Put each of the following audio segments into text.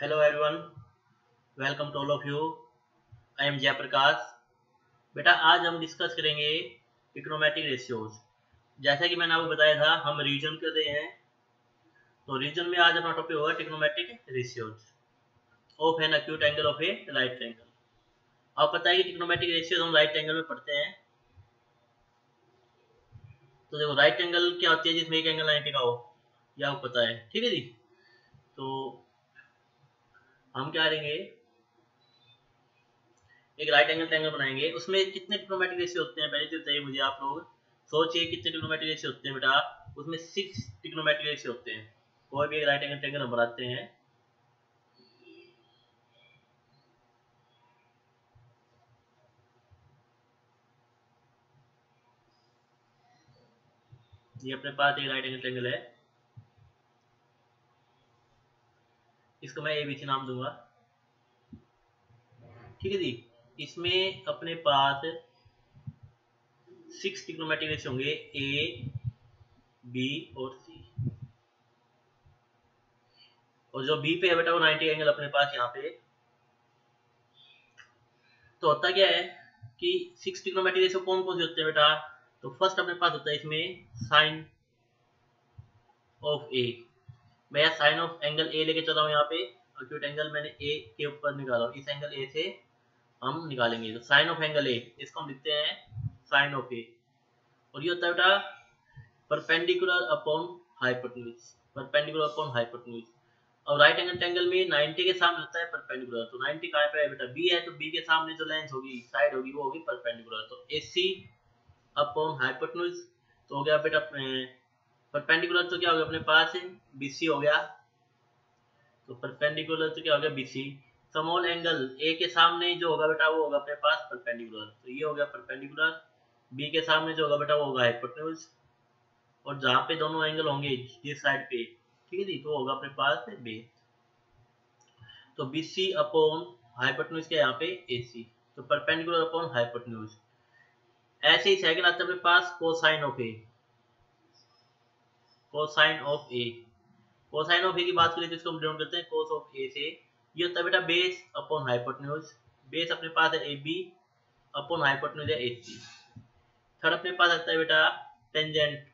Hello everyone, welcome to all of you. I am Jayaprakash. बेटा आज हम डिस्कस करेंगे ट्रिग्नोमेट्रिक रेशियोज। जैसा कि मैंने आपको बताया था हम रीजन कर रहे हैं, तो रीजन में आज अपना टॉपिक होगा trigonometric ratios of an acute angle of A right angle. आप पता है कि ट्रिग्नोमेट्रिक रेशियोज हम राइट एंगल में पढ़ते हैं। तो देखो राइट एंगल क्या होती है, जिसमें एक एंगल 90 का हो, यह आपको पता है, ठीक है जी। तो हम क्या करेंगे, एक राइट एंगल ट्रायंगल बनाएंगे। उसमें कितने ट्रिग्नोमेट्रिक रेशियो होते हैं पहले तो बताइए मुझे। आप लोग सोचिए कितने ट्रिग्नोमेट्रिक रेशियो होते हैं बेटा। उसमें 6 ट्रिग्नोमेट्रिक रेशियो होते हैं। कोई भी एक राइट एंगल ट्रायंगल हम बनाते हैं, ये अपने पास एक राइट एंगल ट्रायंगल है, इसको मैं ABC नाम दूंगा, ठीक है जी। इसमें अपने पास 6 ट्रिग्नोमेट्रिक रेशियो होंगे, A, B और C। और जो B पे है बेटा वो 90 एंगल अपने पास यहाँ पे। तो होता क्या है कि 6 ट्रिग्नोमेट्रिक रेशियो कौन कौन से होते हैं बेटा। तो फर्स्ट अपने पास होता है इसमें साइन ऑफ ए। मैं यहाँ साइन ऑफ एंगल ए लेके चल रहा हूँ, यहाँ पे एक्यूट एंगल मैंने ए के ऊपर निकाला हूँ, इस एंगल ए से हम निकालेंगे। तो साइन ऑफ एंगल ए, इसको हम लिखते हैं साइन ऑफ ए। और ये होता है बेटा perpendicular upon hypotenuse, perpendicular upon hypotenuse. और राइट एंगल ट्रायंगल में 90 के सामने होता है परपेंडिकुलर। तो 90 कहाँ पे है बेटा, बी है, तो बी के सामने जो लेंस होगी, साइड होगी, वो होगी परपेंडिकुलर। तो AC अपॉन हाइपोटेन्यूज तो हो गया बेटा परपेंडिकुलर, तो क्या हो गया अपने पास BC हो गया। तो परपेंडिकुलर तो क्या हो गया BC। स्मॉल एंगल ए के सामने जो होगा बेटा वो होगा अपने पास परपेंडिकुलर, तो ये हो गया परपेंडिकुलर। बी के सामने जो होगा बेटा वो होगा हाइपोटेन्यूज। और जहाँ पे दोनों एंगल होंगे जिस साइड पे, ठीक है जी, तो होगा अपने पास बेस। तो BC अपॉन हाइपोटेन्यूज क्या यहाँ पे AC। तो परपेंडिकुलर अपॉन हाइपोटेन्यूज। ऐसे ही सेकंड आता है अपने पास cosine of a, cosine of a. Cosine of a की बात करें तो इसको हम डिनोट करते हैं कोस ऑफ ए से। ये होता है बेटा बेस अपॉन हाइपोटेन्यूज। बेस अपने पास है AB अपॉन हाइपोटेन्यूज है AC। थर्ड अपने पास आता है बेटा टेंजेंट,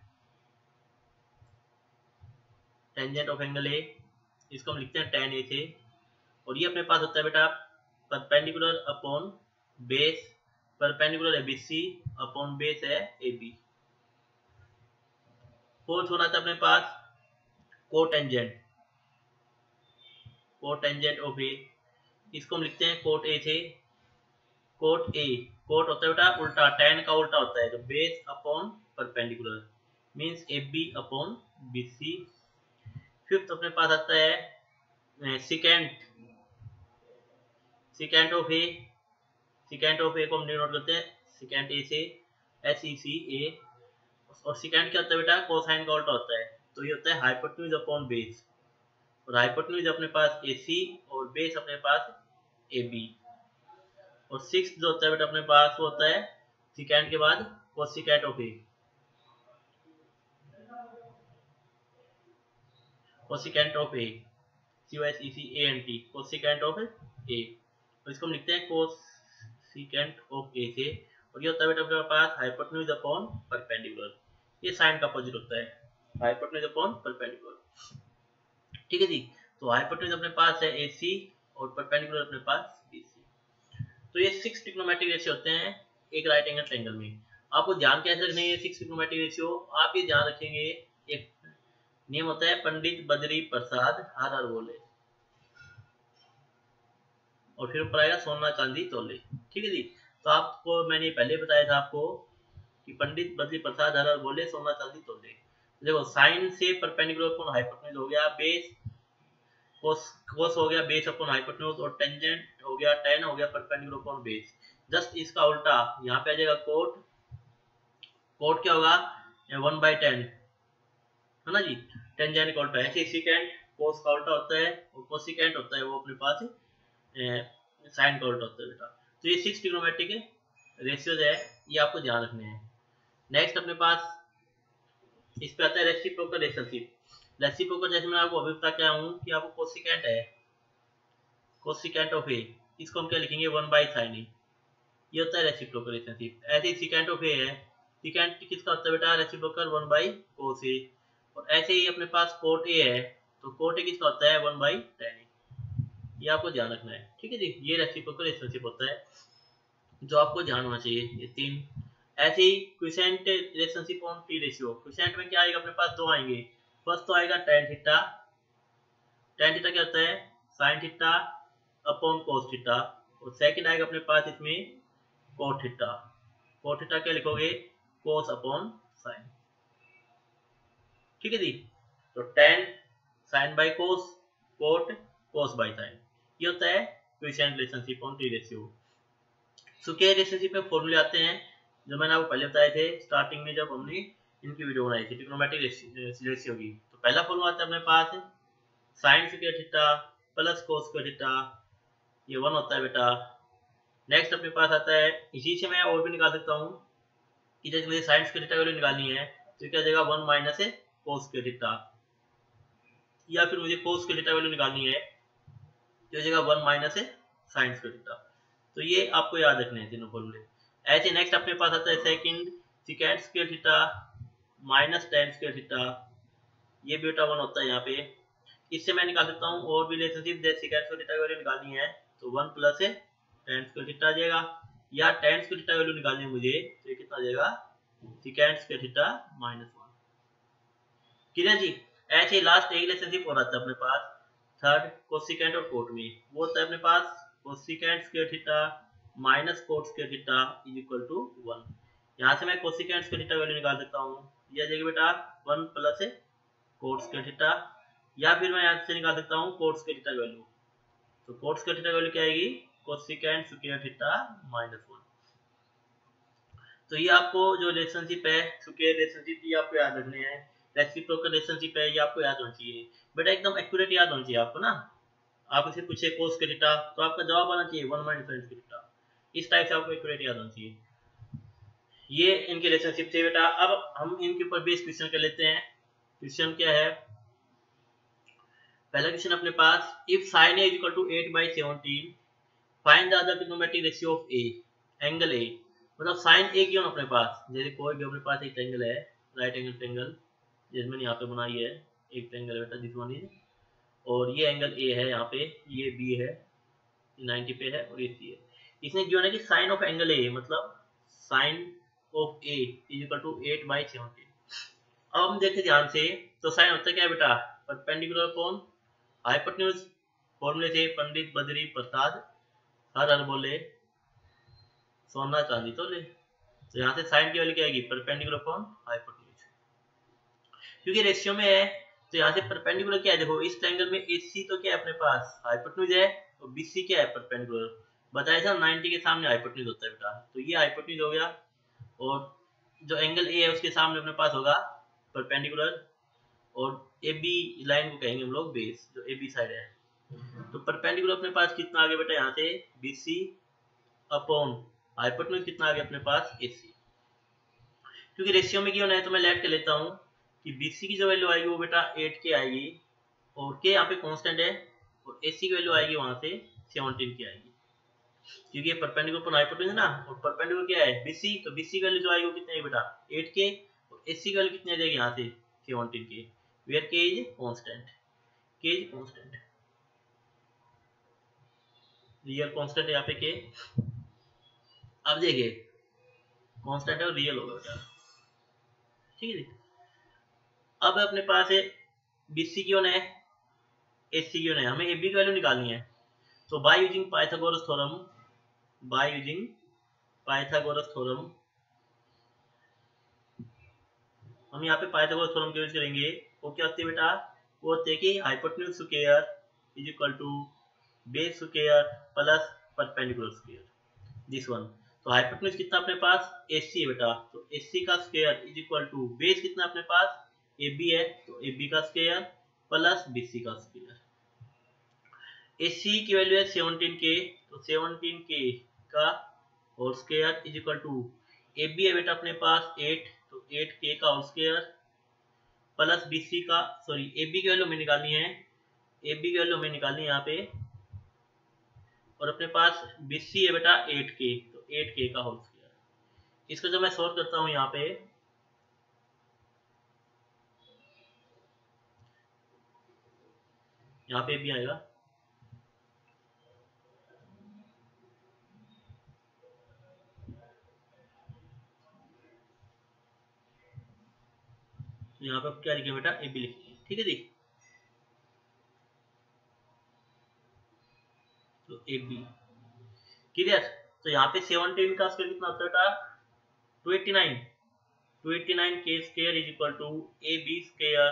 टेंजेंट ऑफ एंगल ए, इसको हम लिखते हैं tan A से। और ये अपने पास होता है बेटा परपेंडिकुलर अपॉन बेस, परपेंडिकुलर है BC अपॉन बेस है AB। फोर्थ होना था अपने पास कोटेंजेंट, कोटेंजेंट ऑफ ए, इसको हम लिखते हैं कोट A से। कोट A, कोट होता है बेटा उल्टा, tan का उल्टा होता है, तो base upon perpendicular means AB upon BC। Fifth अपने पास आता है secant, secant of a, secant of a को हम डिनोट करते हैं सिकेंट A से SECA। और सिकेंट क्या होता है बेटा कोसाइन का उल्टा होता है, तो ये होता है हाइपोटेन्यूज अपॉन बेस। और हाइपोटेन्यूज अपने पास AC और बेस अपने पास AB। और सिक्स जो होता है बेटा अपने पास वो होता है सिकेंट के बाद cosecant of a, cosecant of a, COSECANT, cosecant of a. तो इसको हम लिखते हैं कोसिकेंट ऑफ ए से। और ये होता है बेटा अपने पास हाइपोटेन्यूज अपॉन परपेंडिकुलर, ये साइन का अपोजिट होता है, हाइपोटेन्यूज अपॉन परपेंडिकुलर, ठीक है जी। तो हाइपोटेन्यूज अपने पास है AC और परपेंडिकुलर अपने पास BC। तो ये 6 ट्रिग्नोमेट्रिक रेशियो होते हैं एक राइट एंगल ट्रायंगल में। आपको ध्यान कैसे रखने है 6 ट्रिग्नोमेट्रिक रेशियो, आप ये ध्यान रखेंगे, एक नियम होता है पंडित बद्री प्रसाद हर हर बोले, और फिर ऊपर आएगा सोना चांदी तोले, ठीक है जी। तो आपको मैंने पहले बताया था आपको कि पंडित बद्री प्रसाद हर हर बोले सोना चांदी तोले। देखो साइन से परपेंडिकुलर अपॉन हाइपोटेन्यूज हो गया बेस, कोस हो गया बेस अपॉन हाइपोटेन्यूज, और टेंजेंट हो गया tan हो गया परपेंडिकुलर अपॉन बेस। जस्ट इसका उल्टा यहाँ पे आ जाएगा कोट, कोट क्या होगा 1/10 है ना जी, टेंजेंट का उल्टा। ऐसे सिकेंट कोस का उल्टा होता है, और कोसिकेंट होता है वो अपने पास साइन का उल्टा होता है बेटा। तो ये 6 ट्रिग्नोमेट्रिक रेशियोज है, ये आपको ध्यान रखने हैं। नेक्स्ट अपने पास इस पे आता है रेसिप्रोकल रिलेशनशिप। रेसिप्रोकल जैसे मैं आपको अभी बता के आया हूँ कि आपको कोसिकेंट है, कोसिकेंट ऑफ ए, इसको हम क्या लिखेंगे 1/sin ए। ये होता है रेसिप्रोकल रिलेशनशिप। ऐसे ही सिकेंट ऑफ ए है, सिकेंट किसका होता है बेटा रेसिप्रोकल 1/cos ए। और ऐसे ही अपने पास कोट ए है, तो कोट ए किसका होता है 1/tan ए। ये आपको ध्यान रखना है, ठीक है जी। ये रेसिप्रोकल रिलेशनशिप होता है जो आपको ध्यान होना चाहिए, ये 3। ऐसे ही quotient relationship on T ratio, quotient में क्या आएगा अपने पास 2 आएंगे। फर्स्ट तो आएगा tan थीटा, tan थीटा क्या होता है sin theta upon cos theta. और सेकंड आएगा अपने पास इसमें cot थीटा, cot थीटा क्या लिखोगे cos अपॉन sin, ठीक है जी। तो tan sin by cos, cot cos by sin, ये होता है quotient relationship on T ratio. Square relationship में फॉर्मूले आते हैं जो मैंने आपको पहले बताए थे स्टार्टिंग में जब हमने इनकी वीडियो बनाई थी ट्रिग्नोमेट्रिक रेशियो की। तो पहला फॉर्मूला आता है अपने पास sin square theta plus cos square theta, ये 1 होता है बेटा। नेक्स्ट अपने पास आता है, इसी से मैं और भी निकाल सकता हूँ कि जैसे मुझे sin स्क्वायर थीटा की वैल्यू निकालनी है तो क्या जाएगा 1 माइनस cos स्क्वायर थीटा, या फिर मुझे cos स्क्वायर थीटा वैल्यू निकालनी है तो जाएगा 1 माइनस sin स्क्वायर थीटा। तो ये आपको याद रखने हैं तीनों फॉर्मूले। ऐसे नेक्स्ट अपने पास आता है second secant square theta minus tan square theta, ये भी बेटा 1 होता है यहाँ पे। इससे मैं निकाल सकता हूँ और भी रिलेशनशिप, जैसे सिकेंट स्क्वायर थीटा की वैल्यू निकालनी है तो 1 प्लस tan स्क्वायर थीटा आ जाएगा, या tan स्क्वायर थीटा की वैल्यू निकालनी है मुझे तो ये कितना आ जाएगा secant square theta minus 1। Clear जी। ऐसे लास्ट एक रिलेशनशिप और आता है अपने पास थर्ड कोसिकेंट और कोट में, वो होता है अपने पास cosecant square theta minus cot square theta is equal to 1। यहाँ से मैं कोसिकेंट स्क्वायर थीटा वैल्यू निकाल सकता हूँ, यह आ जाएगी बेटा 1 प्लस कोट स्क्वायर थीटा, या फिर मैं यहाँ से निकाल सकता हूँ कोट स्क्वायर थीटा वैल्यू। तो कोट स्क्वायर थीटा वैल्यू क्या आएगी कोसिकेंट स्क्वायर थीटा माइनस 1। तो ये आपको जो रिलेशनशिप है स्क्वायर रिलेशनशिप, ये आपको याद रखने हैं। रेसिप्रोकल रिलेशनशिप है, ये आपको याद होना चाहिए बेटा, एकदम एक्यूरेट याद होना चाहिए आपको ना। आप इसे पूछे कोस स्क्वायर थीटा तो आपका जवाब आना चाहिए 1 माइनस sin स्क्वायर थीटा, इस टाइप से आपको एक्यूरेट याद होना चाहिए। ये इनके रिलेशनशिप थे बेटा। अब हम इनके ऊपर बेस क्वेश्चन कर लेते हैं। क्वेश्चन क्या है, पहला क्वेश्चन अपने पास if sin a equal to 8/17 find the other trigonometric ratio of a angle A. मतलब साइन ए क्यों अपने पास, जैसे कोई भी अपने पास एक ट्रायंगल है राइट एंगल ट्रायंगल, जैसे मैंने यहाँ पे बनाई है एक ट्रायंगल है बेटा दिस वन इज, और ये एंगल ए है यहाँ पे, ये बी है 90 पे है और ये सी है। इसने जो है कि साइन ऑफ एंगल ए मतलब sine of A is equal to 8/17। अब हम देखें ध्यान से, तो साइन होता है क्या बेटा परपेंडिकुलर अपॉन हाइपोटेन्यूज। फॉर्मूले थे पंडित बद्री प्रसाद हर हर बोले सोना चांदी तो ले। तो यहाँ से साइन की वैल्यू क्या आएगी परपेंडिकुलर अपॉन हाइपोटेन्यूज, क्योंकि रेशियो में है तो यहाँ से परपेंडिकुलर क्या है, देखो इस ट्रायंगल में AC तो क्या है अपने पास हाइपोटेन्यूज है और BC क्या है परपेंडिकुलर। बताया था 90 के सामने हाइपोटेन्यूज होता है बेटा, तो ये हाइपोटेन्यूज हो गया, और जो एंगल A है उसके सामने अपने पास होगा परपेंडिकुलर, और AB लाइन को कहेंगे हम लोग बेस, जो AB साइड है। तो परपेंडिकुलर अपने पास कितना आ गया बेटा यहाँ से BC अपॉन हाइपोटेन्यूज कितना आ गया अपने पास AC। क्योंकि रेशियो में क्यों है तो मैं लेट कर लेता हूँ कि BC की जो वैल्यू आएगी वो बेटा 8 के आएगी, और के यहाँ पे कांस्टेंट है, और AC की वैल्यू आएगी वहां से 17 की आएगी, क्योंकि ये परपेंडिकुलर पर हाइपोटेन्यूज ना, और परपेंडिकुलर क्या है BC, तो BC की वैल्यू जो आएगी वो कितनी है बेटा 8 के, और AC की वैल्यू कितनी आ जाएगी यहाँ से 17 के, वेयर के इज कांस्टेंट, के इज कांस्टेंट, रियल कांस्टेंट है यहाँ पे के। अब देखिए कांस्टेंट है और रियल होगा बेटा, ठीक है। अब अपने पास है BC क्यों है AC क्यों है, हमें AB की वैल्यू निकालनी है। तो by using Pythagoras theorem, by using Pythagoras theorem, हम यहाँ पे पाइथागोरस थ्योरम यूज करेंगे। वो क्या होती है बेटा, वो होते है कि hypotenuse square is equal to base square plus perpendicular square, this one. तो हाइपोटेन्यूज कितना अपने पास AC है बेटा, तो AC का square is equal to base कितना अपने पास AB है, तो AB का स्क्वायर प्लस BC का स्क्वायर। AC की वैल्यू है 17 के, तो 17 के का whole square is equal to AB है बेटा अपने पास 8, तो 8 के का होल स्क्वायर प्लस BC का, सॉरी AB की वैल्यू हमें निकालनी है, AB की वैल्यू हमें निकालनी है यहाँ पे और अपने पास BC है बेटा 8K, तो 8K का होल स्क्वायर। इसको जब मैं सॉल्व करता हूँ यहाँ पे, यहाँ पे भी आएगा, तो यहाँ पे क्या लिखेंगे बेटा, AB लिखेंगे, ठीक है जी। तो AB क्लियर। तो यहाँ पे 17 का स्क्वायर कितना होता है बेटा, 289, 289K square is equal to AB square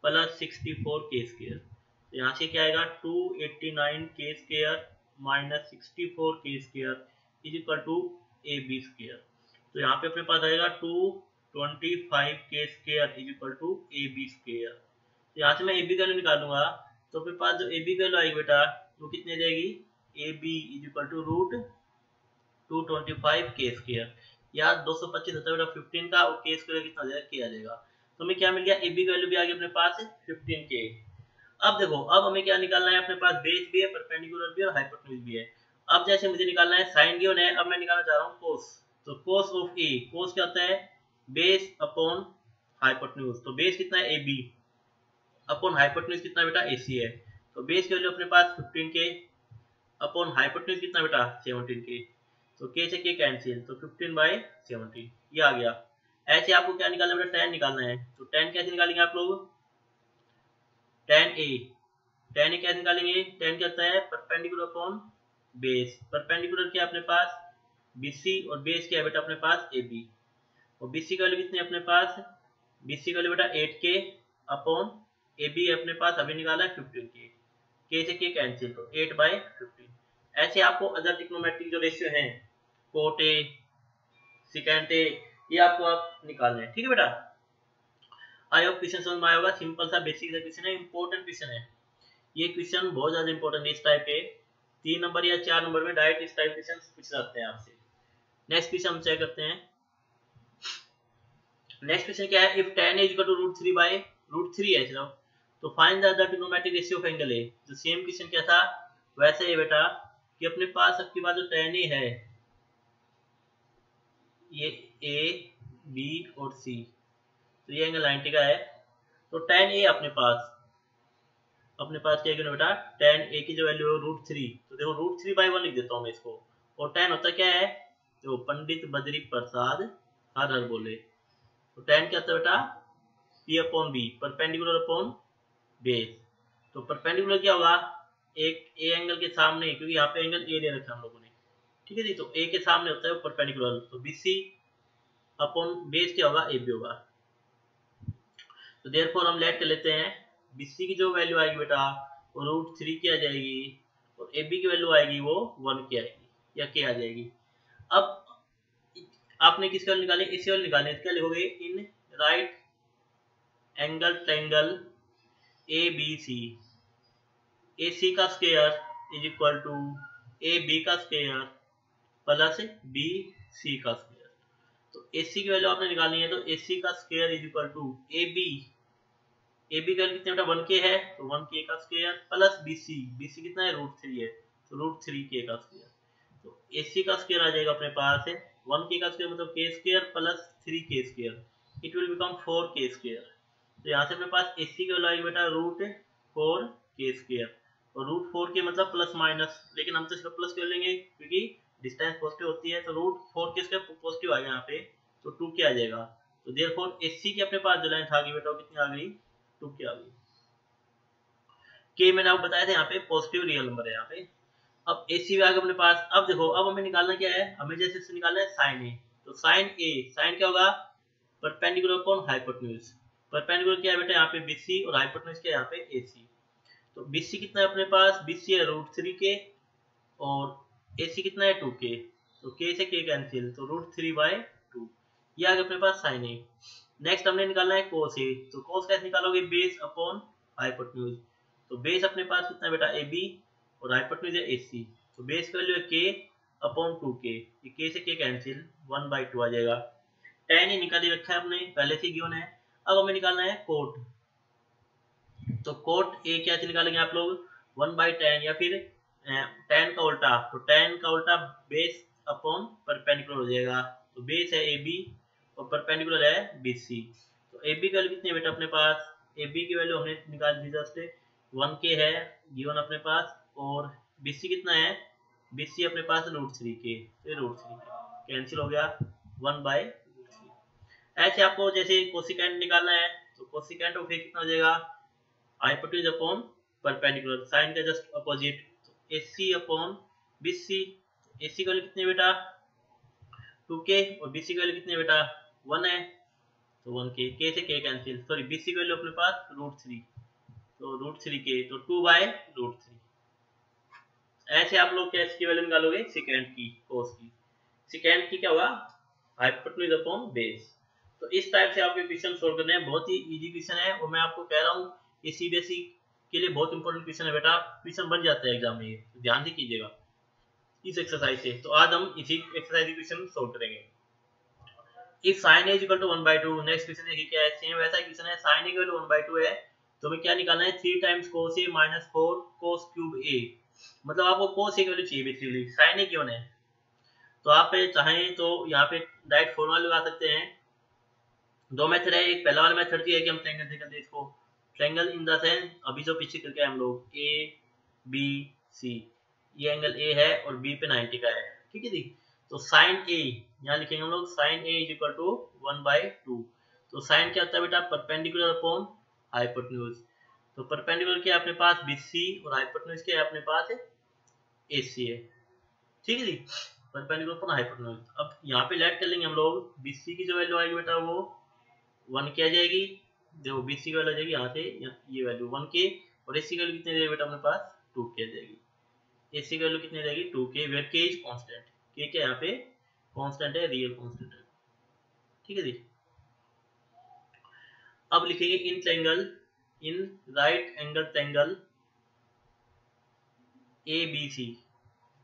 plus 64K square. तो यहाँ से क्या आएगा, 289K square minus 64K square is equal to AB square. तो यहाँ पे अपने पास आएगा 225K square is equal to AB square. तो यहाँ से मैं AB वैल्यू निकालूंगा, तो अपने पास जो AB वैल्यू आएगी बेटा वो कितनी जाएगी, AB is equal to root 225K square, या 225 होता है बेटा 15 का, और K स्क्वायर कितना आ जाएगा, K आ जाएगा। तो हमें क्या मिल गया, AB वैल्यू भी आ गई अपने पास 15K। अब देखो, अब हमें क्या निकालना है, अपने पास बेस भी है, परपेंडिकुलर भी है और हाइपोटेन्यूज भी है। अब जैसे मुझे निकालना है साइन गिवन है, अब मैं निकालना चाह रहा हूँ कोस। तो कोस ऑफ ए, कोस क्या होता है, बेस अपॉन हाइपोटेन्यूज। तो बेस कितना है AB, अपॉन हाइपोटेन्यूज कितना बेटा AC है। तो बेस की वैल्यू अपने पास 15K, अपॉन हाइपोटेन्यूज कितना बेटा 17K। तो K से K कैंसिल, तो 15/17 ये आ गया। ऐसे आपको क्या निकालना है बेटा, tan निकालना है। तो tan कैसे निकालेंगे आप लोग, tan A, tan A कैसे निकालेंगे, tan क्या होता है, परपेंडिकुलर अपॉन बेस। परपेंडिकुलर क्या है अपने पास BC, और बेस क्या है बेटा अपने पास AB। और BC का वैल्यू कितनी है अपने पास, BC का वैल्यू बेटा 8K, अपॉन AB अपने पास अभी निकाला है 15K, K से K कैंसिल, तो 8/15। ऐसे आपको अदर ट्रिग्नोमेट्रिक जो रेशियो हैं, कोट A, सिकेंट A, ये आपको आप निकालने हैं, ठीक है बेटा। आई होप क्वेश्चन समझ में आया होगा, सिंपल सा बेसिक सा क्वेश्चन है, इंपॉर्टेंट क्वेश्चन है ये। क्वेश्चन बहुत ज्यादा इंपॉर्टेंट है, इस टाइप के 3 नंबर या 4 नंबर में डायरेक्ट इस टाइप क्वेश्चन पूछ सकते हैं आपसे। नेक्स्ट क्वेश्चन हम चेक करते हैं। नेक्स्ट क्वेश्चन क्या है, if tan is equal to √3 है सिर्फ, तो find the trigonometric ratio of angle A। जो सेम क्वेश्चन क्या था वैसे ही बेटा, कि अपने पास आपके पास जो tan A है, ये A, B और C, तो ये एंगल 90 का है। तो tan A अपने पास क्या है बेटा, tan A की जो वैल्यू है √3, तो देखो √3/1 लिख देता हूँ मैं इसको। और tan होता क्या है, जो पंडित बद्री प्रसाद हर हर बोले। तो tan क्या होता है बेटा, P/B, परपेंडिकुलर अपॉन बेस। तो परपेंडिकुलर क्या होगा, एक ए एंगल के सामने, क्योंकि यहाँ पे एंगल ए ले रखा है हम लोगों ने, ठीक है जी। तो ए के सामने होता है परपेंडिकुलर, तो BC अपॉन बेस क्या होगा, AB होगा। तो देयरफॉर हम लेट कर लेते हैं, BC की जो वैल्यू आएगी बेटा वो √3 की आ जाएगी, और AB की वैल्यू आएगी वो 1 की आएगी, या K आ जाएगी। अब आपने किसकी वैल्यू निकाली, इसी वैल्यू निकालनी है। क्या लिखोगे, in right angle triangle ABC, AC का square is equal to AB का स्क्वायर प्लस BC का स्क्वायर। तो AC की वैल्यू आपने निकालनी है, तो AC का square is equal to AB का वैल्यू कितना बेटा 1K है, तो 1K का स्क्वायर प्लस BC कितना है √3 है, तो √3K का स्क्वायर। तो AC का स्क्वायर आ जाएगा अपने पास है 1K का स्क्वायर, मतलब K square plus 3K square, it will become 4K square. तो यहाँ से अपने पास AC की वैल्यू आएगी बेटा √4K स्क्वायर, और √4K मतलब प्लस माइनस, लेकिन हम तो इसका प्लस कर लेंगे क्योंकि डिस्टेंस पॉजिटिव होती है। तो √4K स्क्वायर पॉजिटिव आ गया यहाँ पे, तो 2K आ जाएगा। तो देयरफॉर AC की अपने पास जो लेंथ आ गई बेटा वो कितनी आ गई, 2K आ गई। K मैंने आपको बताया था यहाँ पे पॉजिटिव रियल नंबर है यहाँ पे। अब AC आ गया अपने पास। अब देखो, अब हमें निकालना क्या है, हमें जैसे इससे निकालना है साइन A। तो साइन A, साइन क्या होगा, परपेंडिकुलर अपॉन हाइपोटेन्यूज। परपेंडिकुलर क्या है बेटा यहाँ पे BC, और हाइपोटेन्यूज क्या है यहाँ पे AC। तो BC कितना है अपने पास, BC है √3K, और AC कितना है 2K। तो K से K कैंसिल, तो √3/2 ये आ गया अपने पास साइन A। नेक्स्ट हमने निकालना है कोस A। तो कोस कैसे निकालोगे, बेस अपॉन हाइपोटेन्यूज। तो बेस अपने पास कितना है बेटा AB, और हाइपोटेन्यूज है AC। तो बेस की वैल्यू है K अपॉन 2K, ये K से K कैंसिल 1/2 आ जाएगा। tan ही निकाल ही रखा है हमने, पहले से गिवन है। अब हमें निकालना है कोट। तो कोट A कैसे निकालेंगे आप लोग, 1/tan, या फिर tan का उल्टा, तो tan का उल्टा बेस अपॉन परपेंडिकुलर हो जाएगा। तो बेस है AB और परपेंडिकुलर है BC। तो AB की वैल्यू कितनी है बेटा अपने पास, AB की वैल्यू हमने निकाल दी जस्ट 1k है गिवन अपने पास, और BC कितना है, BC अपने पास √3k, तो √3k कैंसिल हो गया 1/√3। ऐसे आपको जैसे कोसिकेंट निकालना है, तो कोसिकेंट ऑफ ए कितना हो जाएगा, हाइपोटेन्यूज अपॉन परपेंडिकुलर, साइन का जस्ट अपोजिट, तो AC अपॉन BC। AC की वैल्यू कितनी है बेटा 2k, और BC की वैल्यू कितनी है बेटा 1 है, तो 1k, k से k कैंसिल, सॉरी BC की वैल्यू अपने पास √3, तो √3k, तो 2/√3। ऐसे आप लोग कैसे की वैल्यू निकालोगे, सेकेंड की, कोस की, सेकेंड की क्या होगा हाइपोटेन्यूज अपॉन बेस। तो इस टाइप से आपके क्वेश्चन सोल्व करने हैं, बहुत ही इजी क्वेश्चन है, और मैं आपको कह रहा हूँ ये CBSE के लिए बहुत इंपॉर्टेंट क्वेश्चन है बेटा, क्वेश्चन बन जाता है एग्जाम में, ये तो ध्यान से कीजिएगा इस एक्सरसाइज से। तो आज हम इसी एक्सरसाइज क्वेश्चन सोल्व करेंगे। If sin a equal to 1/2, next question देखिए क्या है, सेम वैसा क्वेश्चन है, sin a इक्वल टू 1/2 है, तो हमें क्या निकालना है 3 times cos a minus 4 cos cube a, मतलब आपको cos a की वैल्यू चाहिए बेसिकली, sin a क्यों है, तो आप चाहें तो यहाँ पे डायरेक्ट फॉर्मूला लगा सकते हैं। दो मेथड है, एक पहला वाला मेथड है कि हम ट्रायंगल से करते हैं इसको, ट्रायंगल इन द सेंस अभी जो पीछे करके हम लोग ए बी सी, ये एंगल ए है और बी पे 90 का है, ठीक है जी। तो साइन ए यहाँ लिखेंगे हम लोग, sine A is equal to 1/2। तो साइन क्या होता है बेटा, परपेंडिकुलर अपॉन हाइपोटेन्यूज, तो परपेंडिकुलर क्या है अपने पास BC, और हाइपोटेन्यूज क्या है अपने पास AC है, ठीक है जी, परपेंडिकुलर अपॉन हाइपोटेन्यूज। अब यहाँ पे लेट कर लेंगे हम लोग, BC की जो वैल्यू आएगी बेटा वो 1 क्या जाएगी, देखो BC की वैल्यू आ जाएगी यहाँ से, ये वैल्यू 1k, और AC की वैल्यू कितनी जाएगी बेटा अपने पास 2k जाएगी, AC की वैल्यू कितनी जाएगी 2k, where k is constant, k क्या यहाँ पे कांस्टेंट है, रियल कांस्टेंट है, ठीक है जी। अब लिखेंगे in triangle, in right angle triangle ABC,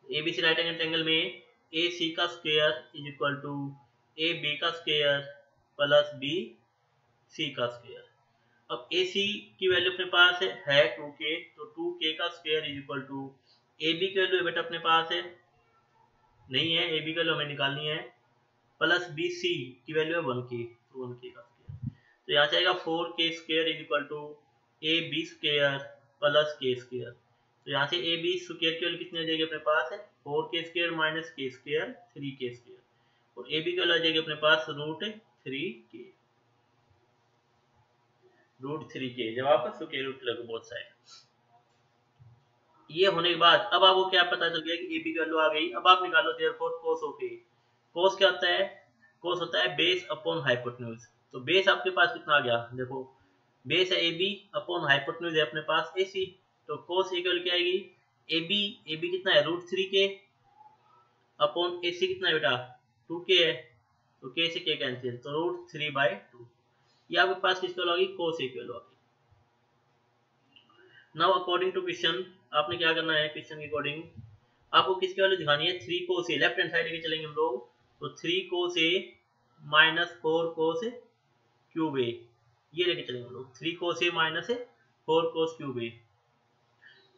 ABC right angle triangle में AC का square is equal to AB का स्क्वायर प्लस BC का स्क्वायर। अब AC की वैल्यू अपने पास है 2k, तो 2k का square is equal to, AB की वैल्यू बेटा अपने पास है नहीं है, AB की वैल्यू हमें निकालनी है, प्लस BC की वैल्यू है 1k, तो 1k का स्क्वायर, तो यहाँ से आएगा 4k square is equal to AB square plus k square. तो यहाँ से AB स्क्वायर की वैल्यू कितनी आ जाएगी अपने पास 4k square minus k square 3k square, और AB की वैल्यू आ जाएगी अपने पास √3k, √3k, जब आप स्क्वायर रूट लगो बोथ साइड। ये होने के बाद अब आपको क्या पता चल गया कि AB की वैल्यू आ गई, अब आप निकालो therefore cos of A। cos क्या होता है, cos होता है बेस अपॉन हाइपोटेन्यूज, तो बेस आपके पास कितना आ गया, देखो बेस है AB अपॉन हाइपोटेन्यूज है अपने पास AC, तो cos A की वैल्यू क्या आएगी, AB कितना है √3k अपॉन AC कितना है बेटा 2k है, तो k से k कैंसिल, तो √3/2, ये आपके पास किसकी वैल्यू आ गई, cos A की वैल्यू आ गई। नाउ अकॉर्डिंग टू क्वेश्चन आपने क्या करना है, क्वेश्चन के अकॉर्डिंग आपको किसकी वैल्यू दिखानी है, 3 cos A, left hand side लेके चलेंगे हम लोग, तो 3 cos A minus 4 cos cube A, ये लेके चलेंगे हम लोग, 3 cos A minus 4 cos cube A,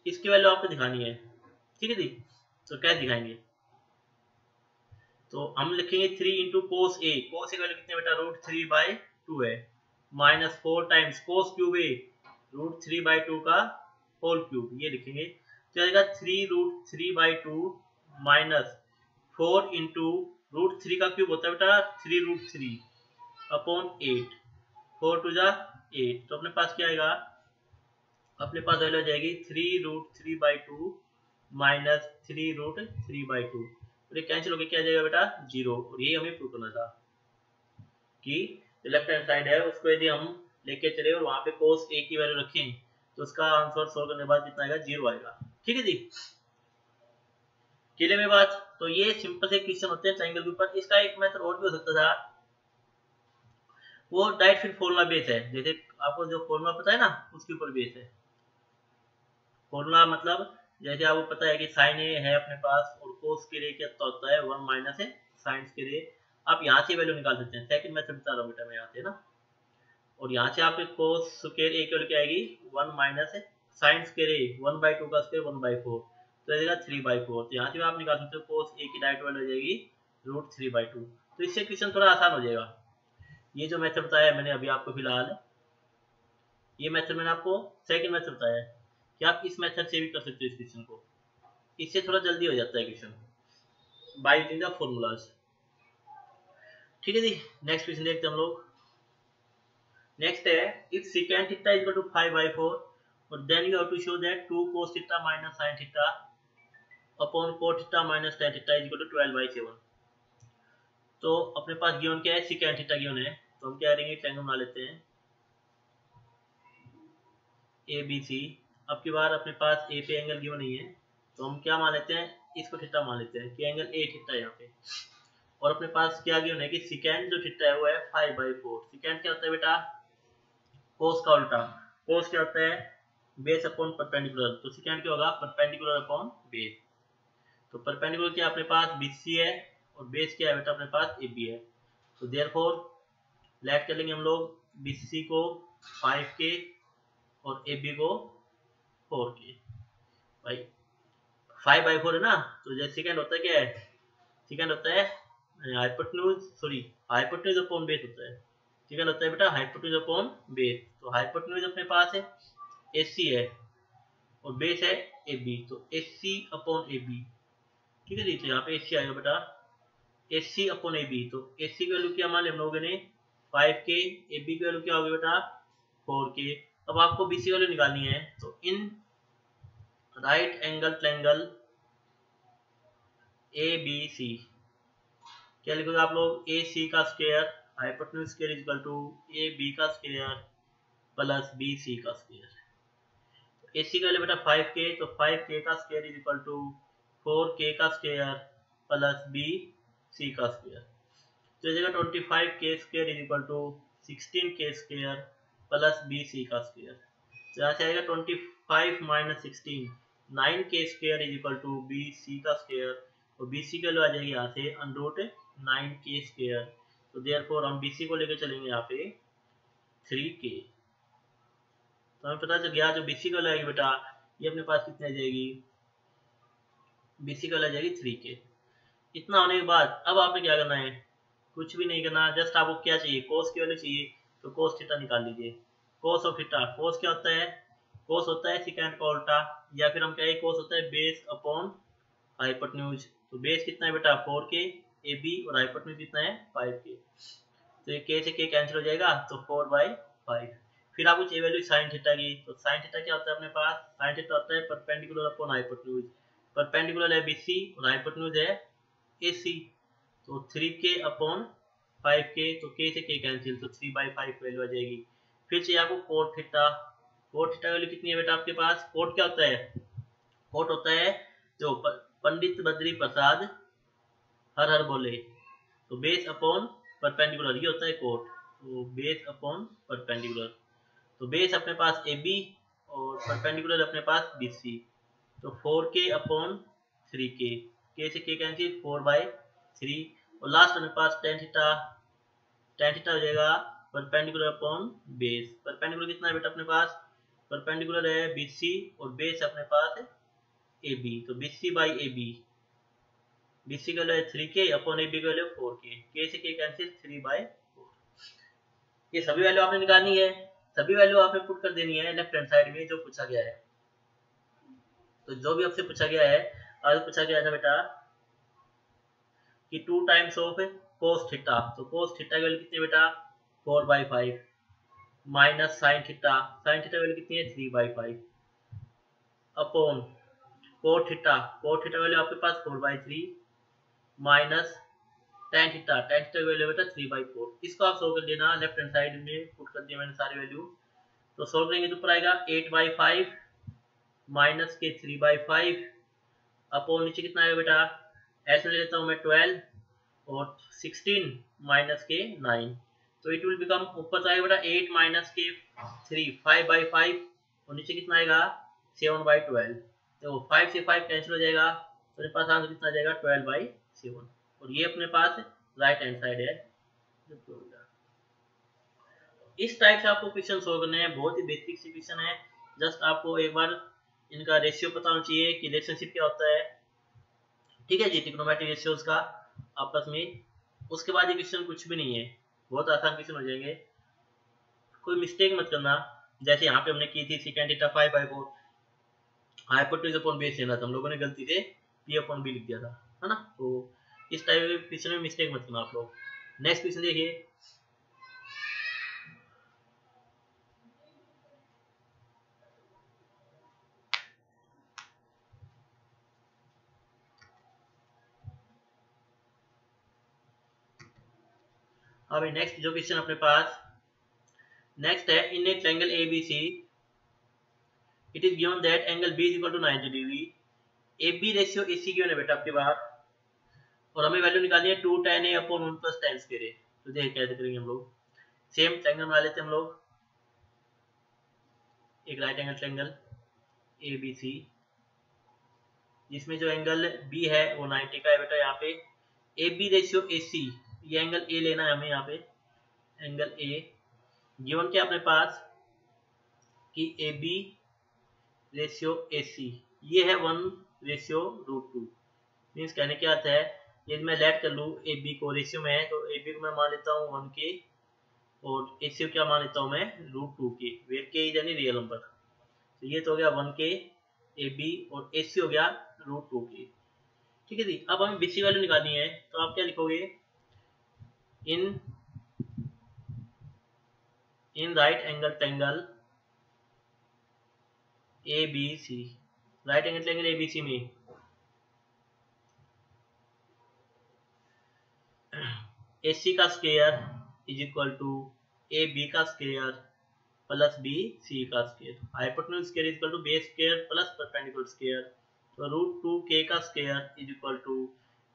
इसकी वैल्यू आपको दिखानी है, ठीक है जी। तो कैसे दिखाएंगे, तो हम लिखेंगे 3 into cos A, cos A की वैल्यू कितनी है बेटा √3/2 है, minus 4 times cos cube A √3/2 का होल क्यूब, ये लिखेंगे, तो आएगा 3√3/2 माइनस 4 इंटू √3 का क्यूब होता है बेटा 3√3 अपॉन 8, 4 टू जा 8, तो अपने पास क्या आएगा, अपने पास वैल्यू आ जाएगी 3√3/2 माइनस 3√3/2, तो ये कैंसिल होकर क्या आ जाएगा बेटा 0, और ये हमें प्रूव करना था कि लेफ्ट हैंड साइड है उसको यदि हम लेके चले और वहां पे cos A की वैल्यू रखें, तो उसका आंसर सोल्व करने के बाद कितना आएगा 0 आएगा, ठीक है जी, क्लियर में बात। तो ये सिंपल से क्वेश्चन होते हैं ट्रायंगल के ऊपर। इसका एक मेथड और भी हो सकता था, वो डायरेक्ट फिर फॉर्मूला बेस है, जैसे आपको जो फॉर्मूला पता है ना उसके ऊपर बेस है। फॉर्मूला मतलब जैसे आपको पता है कि साइन ए है अपने पास और कोस के लिए क्या होता है 1 माइनस है साइंस के लिए, आप यहाँ से वैल्यू निकाल सकते हैं, सेकंड मेथड बता रहा हूँ बेटा मैं यहाँ से ना, और यहाँ से आपके कोस स्क्वायर ए की वैल्यू क्या आएगी 1 माइनस है साइंस के लिए 1/2 का स्क्वायर 1/4, तो रहेगा 3/4। तो यहाँ से आप निकाल सकते हो कोस ए की डायरेक्ट वैल्यू हो जाएगी √3/2। तो इससे क्वेश्चन थोड़ा आसान हो जाएगा। ये जो मेथड बताया मैंने अभी आपको फिलहाल, ये मेथड मैंने आपको सेकंड मेथड बताया है कि आप इस मेथड से भी कर सकते हो इस क्वेश्चन को। इससे थोड़ा जल्दी हो जाता है question by using the formulas. ठीक है जी, नेक्स्ट क्वेश्चन देखते हैं हम लोग। नेक्स्ट है if secant theta is equal to 5/4 और then you have to show that 2 cos theta minus sin theta upon cot theta minus tan theta is equal to 12/7। तो अपने पास गिवन क्या है, secant theta गिवन है, तो हम क्या करेंगे, ट्रायंगल बना लेते हैं ABC। अब की बार अपने पास ए पे एंगल गिवन नहीं है, तो हम क्या मान लेते हैं, इसको थीटा मान लेते हैं कि एंगल ए थीटा है यहाँ पे। और अपने पास क्या गिवन है कि secant जो थीटा है वो है 5/4। secant क्या होता है बेटा, कोस का उल्टा। कोस क्या होता है, बेस अपॉन परपेंडिकुलर। तो secant क्या होगा, परपेंडिकुलर अपॉन बेस। तो परपेंडिकुलर क्या अपने पास BC है और बेस क्या है बेटा अपने पास AB है। तो देयरफॉर लेट कर लेंगे हम लोग BC को 5K और AB को 4K। भाई 5/4 है ना, तो जैसे सेकंड होता है क्या है, सेकंड होता है हाइपोटेन्यूज अपॉन बेस होता है। सेकंड होता है बेटा हाइपोटेन्यूज अपॉन बेस। तो हाइपोटेन्यूज अपने पास है AC है और बेस है AB, तो AC अपॉन AB। ठीक है जी, तो यहाँ पे AC आएगा बेटा AC अपॉन AB। तो AC की वैल्यू क्या मान लिया हम लोगों ने 5K, AB की वैल्यू क्या होगी बेटा 4K। अब आपको BC वैल्यू निकालनी है, तो in right angle triangle ABC क्या लिखोगे आप लोग, AC का square hypotenuse square is equal to AB का स्क्वायर प्लस BC का स्क्वायर। AC का वैल्यू बेटा 5K, तो 5K का square is equal to 4K का स्क्वायर प्लस BC का स्क्वायर। तो ये जगह 25K square is equal to 16K square plus BC का स्क्वायर। तो यहाँ से आएगा 25 minus 16 9K square is equal to BC का स्क्वायर, और BC की वैल्यू आ जाएगी यहाँ से √9K स्क्वायर। तो देयरफॉर हम BC को लेकर चलेंगे यहाँ पे 3K। तो हमें पता चल गया जो BC की वैल्यू आएगी बेटा ये अपने पास कितनी आ जाएगी, BC की वैल्यू आ जाएगी 3K। इतना होने के बाद अब आपने क्या करना है, कुछ भी नहीं करना, जस्ट आपको क्या चाहिए, कोस की वैल्यू चाहिए, तो कोस थीटा निकाल लीजिए। कोस ऑफ थीटा, कोस क्या होता है, कोस होता है सेकंड का उल्टा, या फिर हम कहें कोस होता है बेस अपॉन हाइपोटेन्यूज। तो बेस कितना है बेटा 4K AB और हाइपोटेन्यूज कितना है 5K। तो ये K से K कैंसिल हो जाएगा, तो 4/5। फिर आपको चाहिए वैल्यू साइन थीटा की। तो साइन थीटा क्या होता है अपने पास, साइन थीटा होता है परपेंडिकुलर अपॉन हाइपोटेन्यूज। परपेंडिकुलर है BC और हाइपोटेन्यूज है AC। तो 3K अपॉन 5K, तो K से K कैंसिल, तो 3/5 वैल्यू आ जाएगी। फिर चाहिए आपको cot theta. Cot theta value कितनी है बेटा आपके पास, कोट क्या होता है, कोट होता है जो पंडित बद्री प्रसाद हर हर बोले। तो बेस अपॉन परपेंडिकुलर ये होता है कोट। तो बेस अपॉन परपेंडिकुलर, तो बेस अपने पास AB और परपेंडिकुलर अपने पास BC। तो 4K अपॉन 3K, K से K कैंसिल 4/3, और लास्ट अपने पास tan थीटा, tan थीटा हो जाएगा परपेंडिकुलर अपॉन बेस। परपेंडिकुलर कितना है बेटा अपने पास, परपेंडिकुलर है BC और बेस अपने पास है AB। तो BC/AB, BC की वैल्यू है 3K अपॉन AB की वैल्यू 4K, K से K कैंसिल 3/4। ये सभी वैल्यू आपने निकालनी है, सभी वैल्यू आपने पुट कर देनी है लेफ्ट हैंड साइड में जो पूछा गया है। तो जो भी आपसे पूछा गया है, आज पूछा गया था बेटा कि 2 टाइम्स ऑफ कोस थीटा। तो कोस थीटा की वैल्यू कितनी है बेटा 4/5 minus sine theta, sine theta की वैल्यू कितनी है 3/5 upon cot theta, cot theta की वैल्यू आपके पास 4/3 minus tan theta, tan theta की वैल्यू बेटा 3/4। इसको आप सोल्व कर देना, लेफ्ट हैंड साइड में पुट कर दिया मैंने सारी वैल्यू। तो सोल्व करेंगे तो ऊपर आएगा 8/5 माइनस के 3/5 अपॉन नीचे कितना आएगा बेटा, ऐसे ले लेता हूँ मैं 12 और 16 माइनस के 9। तो इट विल बिकम, ऊपर तो आएगा बेटा 8 माइनस के 3 5/5 और नीचे कितना आएगा 7/12। तो 5 से 5 कैंसिल हो जाएगा, तो मेरे पास आंसर कितना आ जाएगा 12/7। और ये अपने पास राइट हैंड साइड है। इस टाइप से आपको क्वेश्चन सोल्व करने हैं, बहुत ही बेसिक सी क्वेश्चन है। जस्ट आपको एक बार इनका रेशियो पता होना चाहिए कि रिलेशनशिप क्या होता है, ठीक है जी, ट्रिग्नोमेट्रिक रेशियोज का आपस में। उसके बाद ये क्वेश्चन कुछ भी नहीं है, बहुत आसान क्वेश्चन हो जाएंगे, कोई मिस्टेक मत करना। जैसे यहाँ पे हमने की थी second theta 5/4 hypotenuse upon base लेना था, हम लोगों ने गलती से p अपॉन b लिख दिया था, है ना। तो इस टाइप के क्वेश्चन में मिस्टेक मत करना आप लोग। नेक्स्ट क्वेश्चन देखिए, अभी नेक्स्ट जो क्वेश्चन अपने पास नेक्स्ट है, in a triangle ABC it is given that angle B is equal to 90 degree, AB ratio AC given है बेटा आपके पास, और हमें वैल्यू निकालनी है 2 tan A upon 1 plus tan square A। तो देखिए कैसे करेंगे हम लोग, सेम ट्रायंगल बना लेते हैं हम लोग, एक राइट एंगल ट्रायंगल ABC जिसमें जो एंगल B है वो 90 का है बेटा। यहाँ पे AB रेशियो AC, ये एंगल A लेना है हमें, यहाँ पे एंगल A गिवन क्या अपने पास कि AB रेशियो AC ये है 1/√2, मीन्स कहने क्या आता है, यदि मैं लेट कर लूँ AB को, रेशियो में है तो AB को मैं मान लेता हूँ 1 के और AC को क्या मान लेता हूँ मैं √2 के, वेयर के यानी रियल नंबर। तो ये तो हो गया 1 के AB और AC हो गया √2 के, ठीक है जी। अब हमें BC वैल्यू निकालनी है, तो आप क्या लिखोगे, in right angle triangle ABC, right angle triangle ABC में AC का square is equal to AB का स्क्वायर प्लस BC का square, hypotenuse square is equal to base square plus perpendicular square. तो √2 k का square is equal to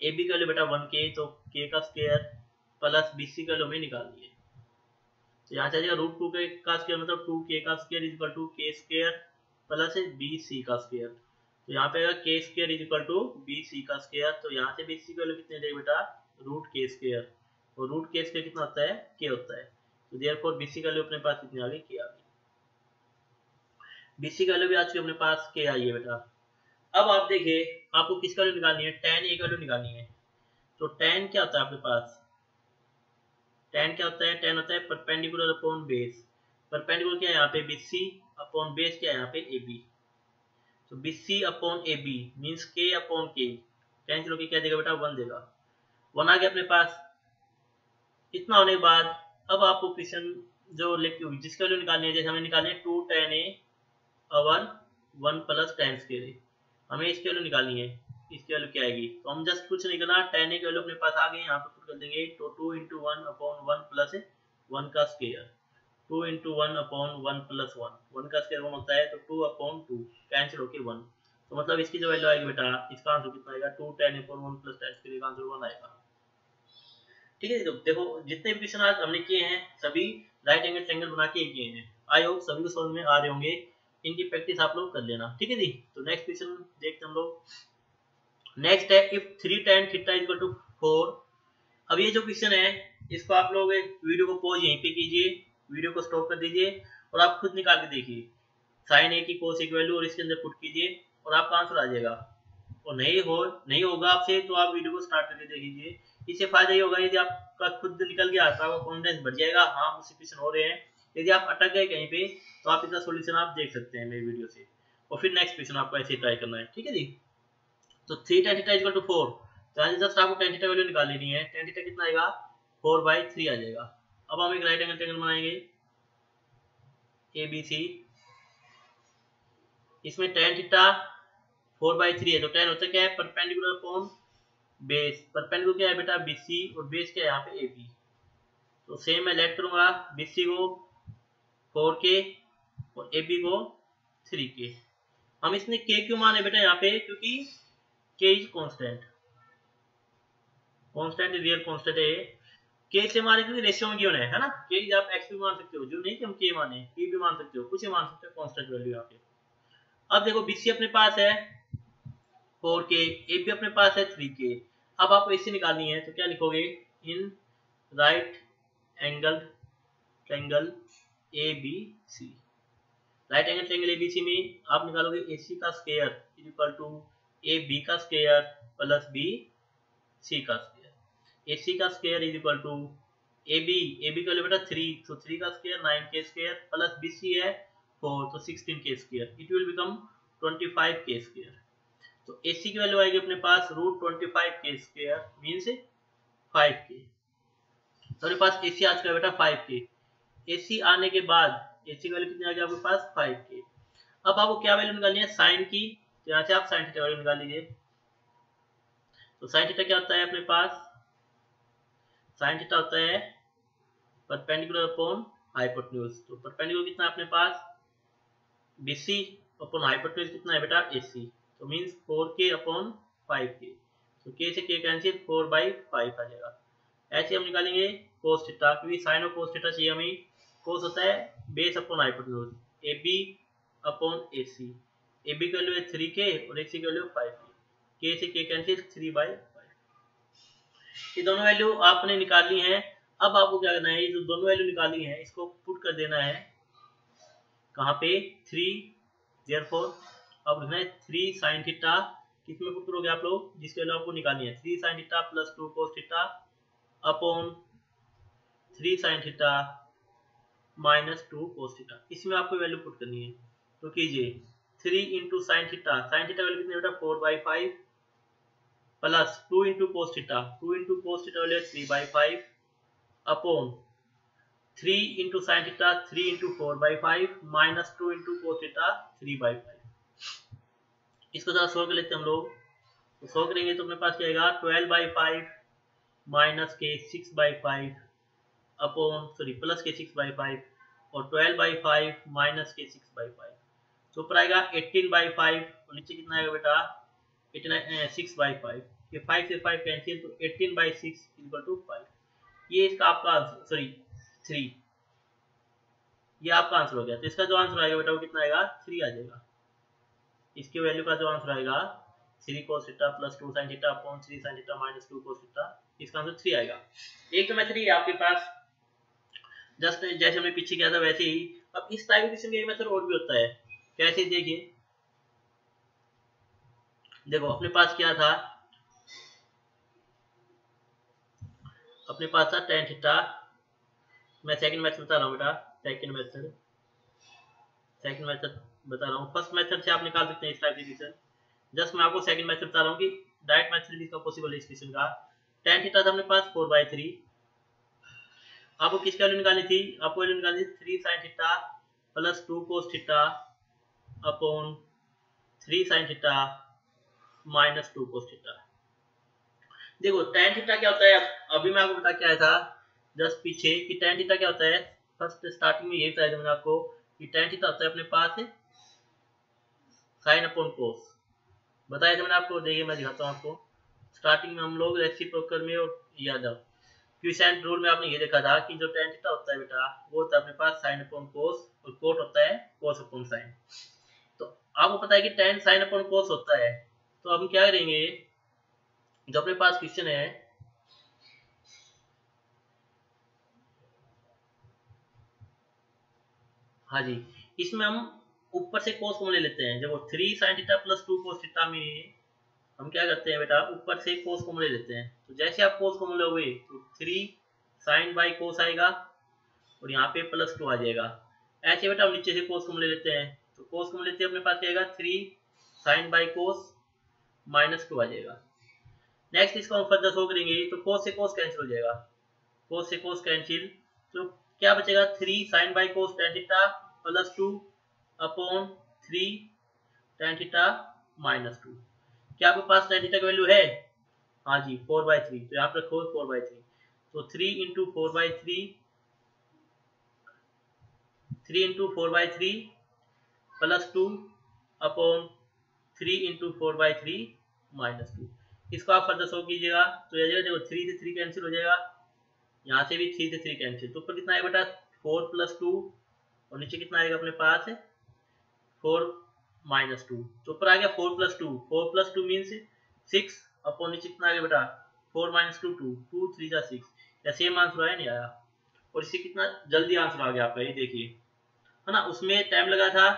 AB का value बेटा 1 k, तो k का स्क्वायर प्लस BC का value हमें निकालनी है। तो यहाँ से √2 का स्क्वायर मतलब 2k का square is equal to k square plus BC का स्क्वायर। तो यहाँ पे आएगा k square is equal to BC का स्क्वायर। तो यहाँ से BC का वैल्यू कितने देगा बेटा √k स्क्वायर, और √k स्क्वायर कितना होता है k होता है। तो देयरफॉर BC का वैल्यू अपने पास कितनी आ गई, k आ गई। BC का वैल्यू भी आ चुकी अपने पास, k आई है बेटा। अब आप देखिए आपको किसका वैल्यू निकालनी है, tan A का वैल्यू निकालनी है। तो tan क्या होता है आपके पास, tan क्या होता है, tan होता है परपेंडिकुलर अपॉन बेस। परपेंडिकुलर क्या है यहाँ पे BC अपॉन बेस क्या है यहाँ पे AB। तो BC upon AB means K upon K, cancel होके क्या देगा बेटा 1 देगा, 1 आ गया अपने पास। इतना होने के बाद अब आपको क्वेश्चन जो लिखी हुई जिसका वैल्यू निकालनी है, जैसे हमें निकालनी है 2 tan A over 1 plus tan square A, हमें इसकी वैल्यू निकालनी है, इसकी वैल्यू क्या आएगी। तो हम जस्ट कुछ नहीं करना, tan A की वैल्यू अपने पास आ गई, यहाँ पे पुट कर देंगे, तो 2 × 1 अपॉन 1 प्लस 1 का स्क्वायर, 2 × 1 अपॉन 1 प्लस 1, 1 का स्क्वायर 1 होता है, तो 2 अपॉन 2 कैंसिल होके 1। तो मतलब इसकी जो वैल्यू आएगी बेटा, इसका आंसर कितना आएगा 2 tan upon 1 plus tan square का आंसर 1 आएगा, ठीक है। तो देखो जितने भी क्वेश्चन आज हमने किए हैं सभी राइट एंगल ट्रायंगल बना के किए हैं, आई होप सभी को समझ में आ रहे होंगे, इनकी प्रैक्टिस आप लोग कर लेना, ठीक है जी। तो नेक्स्ट क्वेश्चन देखते हैं हम लोग। नेक्स्ट है if 3 tan theta is equal to 4। अब ये जो क्वेश्चन है इसको आप लोग वीडियो को पॉज यहीं पे कीजिए, वीडियो को स्टॉप कर दीजिए और आप खुद निकाल के देखिए sin A की cos A की वैल्यू और इसके अंदर पुट कीजिए और आपका आंसर आ जाएगा। और नहीं होगा आपसे तो आप वीडियो को स्टार्ट करके देखिए, इससे फायदा ये होगा, यदि आपका खुद निकल गया तो आपका कॉन्फिडेंस बढ़ जाएगा, हाँ मुझसे क्वेश्चन हो रहे हैं। यदि आप अटक गए कहीं पे तो आप इसका सोल्यूशन आप देख सकते हैं मेरी वीडियो से, और फिर नेक्स्ट क्वेश्चन आपको ऐसे ट्राई करना है, ठीक है जी। तो 3 tan थीटा इक्वल टू 4, तो यहाँ जस्ट आपको tan थीटा वैल्यू निकाल लेनी है, tan थीटा कितना आएगा 4/3 आ जाएगा। अब हम एक राइट एंगल ट्रायंगल बनाएंगे ABC, इसमें tan थीटा 4/3 है, तो tan होता क्या है परपेंडिकुलर अपॉन बेस, परपेंडिकुलर क्या है बेटा BC और बेस क्या है यहाँ पे AB। तो सेम मैं लेट करूंगा BC को 4K और AB को 3K। हम इसने K क्यों माने बेटा यहाँ पे, क्योंकि K is constant, constant real constant है, K से माने क्योंकि रेशियो में गिवन है ना। K आप X भी मान सकते हो, जो नहीं कि हम K माने P भी मान सकते हो, कुछ भी मान सकते हो कांस्टेंट वैल्यू यहाँ पे। अब देखो BC अपने पास है 4K, AB अपने पास है 3K। अब आपको इससे निकालनी है तो क्या लिखोगे, in right angle triangle ABC। Right angle triangle A B C में आप निकालोगे AC का square is equal to AB का स्क्वायर प्लस BC का स्क्वायर। AC का square is equal to AB का बेटा 3, तो 3 का स्क्वायर 9 के स्क्वायर प्लस BC है 4, तो 16 के स्क्वायर, इट विल बिकम 25 के स्क्वायर। तो AC की वैल्यू आएगी अपने पास √25 के स्क्वायर मीन्स 5K। तो अपने पास AC आ चुका है बेटा 5K। AC आने के बाद AC की वैल्यू कितनी आ गई आपके पास 5K। अब आपको क्या वैल्यू निकालनी है साइन की, तो यहाँ से आप साइन थीटा वैल्यू निकाल लीजिए। तो साइन थीटा क्या होता है अपने पास, साइन थीटा होता है परपेंडिकुलर अपॉन हाइपोटेन्यूज। तो परपेंडिकुलर कितना है अपने पास BC अपॉन हाइपोटेन्यूज कितना है बेटा AC, तो मींस 4K अपॉन 5K। तो K से K कैंसिल 4/5 आ जाएगा। ऐसे हम निकालेंगे कोस थीटा, क्योंकि साइन और कोस थीटा चाहिए हमें। कोस होता है base upon hypotenuse AB upon AC। AB की वैल्यू है 3K और AC की वैल्यू 5K। K से K कैंसिल 3/5। ये दोनों वैल्यू आपने निकाली है। अब आपको क्या करना है, ये जो दोनों वैल्यू निकाली है इसको पुट कर देना है कहाँ पे 3, देयरफॉर अब लिखना है 3 sin थीटा, किसमें पुट करोगे आप लोग, जिसकी वैल्यू आपको निकालनी है 3 sin theta plus 2 cos theta upon 3 sin theta minus 2 cos theta, इसमें आपको वैल्यू पुट करनी है। तो कीजिए 3 इंटू साइन थीटा वैल्यू कितनी बेटा 4/5 plus 2 into cos theta value 3/5 upon 3 into sine theta 3 into 4/5 minus 2 into cos theta 3/5। इसको जरा सोल्व कर लेते हैं हम लोग। तो सोल्व करेंगे तो अपने पास क्या आएगा 12/5 माइनस के 6/5 अपॉन प्लस के 6/5 और 12/5 माइनस के 6/5। तो ऊपर आएगा 18/5 और नीचे कितना आएगा बेटा 6/5। ये 5 से 5 कैंसिल, तो 18/6 इक्वल टू 5। ये इसका आपका आंसर 3, ये आपका आंसर हो गया। तो इसका जो आंसर आएगा बेटा वो कितना आएगा 3 आ जाएगा। इसकी वैल्यू का जो आंसर आएगा 3 cos theta plus 2 sin theta upon 3 sin theta minus 2 cos theta, इसका आंसर 3 आएगा। एक तो मेथड ये आपके पास जस्ट जैसे हमने पीछे किया था वैसे ही। अब इस टाइप क्वेश्चन का एक मेथड और भी होता है, कैसे देखिए, देखो अपने पास क्या था, अपने पास था tan थीटा। मैं सेकंड मेथड बता रहा हूँ बेटा, सेकंड मेथड बता रहा हूँ। फर्स्ट मेथड से आप निकाल सकते हैं इस टाइप इक्वेशन। जस्ट मैं आपको सेकंड मेथड बता रहा हूँ कि डायरेक्ट मेथड भी इसका पॉसिबल है इस क्वेश्चन का। tan थीटा था अपने पास 4/3। आपको किसकी वैल्यू निकालनी थी, आपको वैल्यू निकालनी थी 3 sin theta plus 2 cos theta upon 3 sin theta minus 2 cos theta. देखो tan थीटा क्या होता है, अभी मैं आपको बता के आया था जस्ट पीछे कि tan थीटा क्या होता है। फर्स्ट स्टार्टिंग में यही बताया था मैंने आपको कि tan थीटा होता है अपने पास साइन अपॉन कोस, बताया था मैंने आपको। देखिए मैं दिखाता हूँ आपको। स्टार्टिंग में हम लोग रेसिप्रोकल में और याद आओ क्विसेंट रूल में आपने ये देखा था कि जो tan थीटा होता है बेटा वो होता है अपने पास साइन अपॉन कोस और कोट होता है कोस अपॉन साइन। तो आपको पता है कि tan साइन अपॉन कोस होता है। तो हम क्या करेंगे, जो अपने पास क्वेश्चन है, हाँ जी, इसमें हम ऊपर से कोस कॉमन ले लेते हैं। जब 3 sin theta plus 2 cos theta में हम क्या करते हैं बेटा ऊपर से कोस कॉमन ले लेते हैं। तो जैसे आप कोस कॉमन लोगे तो 3 sin बाई कोस आएगा और यहाँ पे प्लस 2 आ जाएगा। ऐसे बेटा हम नीचे से कोस कॉमन ले लेते हैं। तो कोस कॉमन लेते हैं अपने पास क्या आएगा 3 sin बाई कोस माइनस 2 आ जाएगा। नेक्स्ट इसको हम फर्दर सॉल्व करेंगे तो कोस से कोस कैंसिल हो जाएगा, कोस से कोस कैंसिल, तो क्या बचेगा 3 sin by cos tan theta plus 2 upon 3 tan theta minus 2। क्या आपके पास tan थीटा की वैल्यू है, हाँ जी 4/3, तो यहाँ पर रखो 4/3। तो 3 into 4/3 plus 2 upon 3 into 4/3 minus 2। इसको आप फर्दर सॉल्व कीजिएगा तो ये देखो 3 से 3 कैंसिल हो जाएगा, यहाँ से भी 3 से 3 कैंसिल, तो ऊपर कितना आएगा बेटा 4 प्लस 2 और नीचे कितना आएगा अपने पास 4 माइनस 2। तो ऊपर आ गया 4 प्लस 2 मीन्स 6 अपॉन नीचे कितना आ गया बेटा 4 माइनस 2 2 3 जा 6। या सेम आंसर आया नहीं आया, और इससे कितना जल्दी आंसर आ गया आपका, ये देखिए है ना, उसमें टाइम लगा था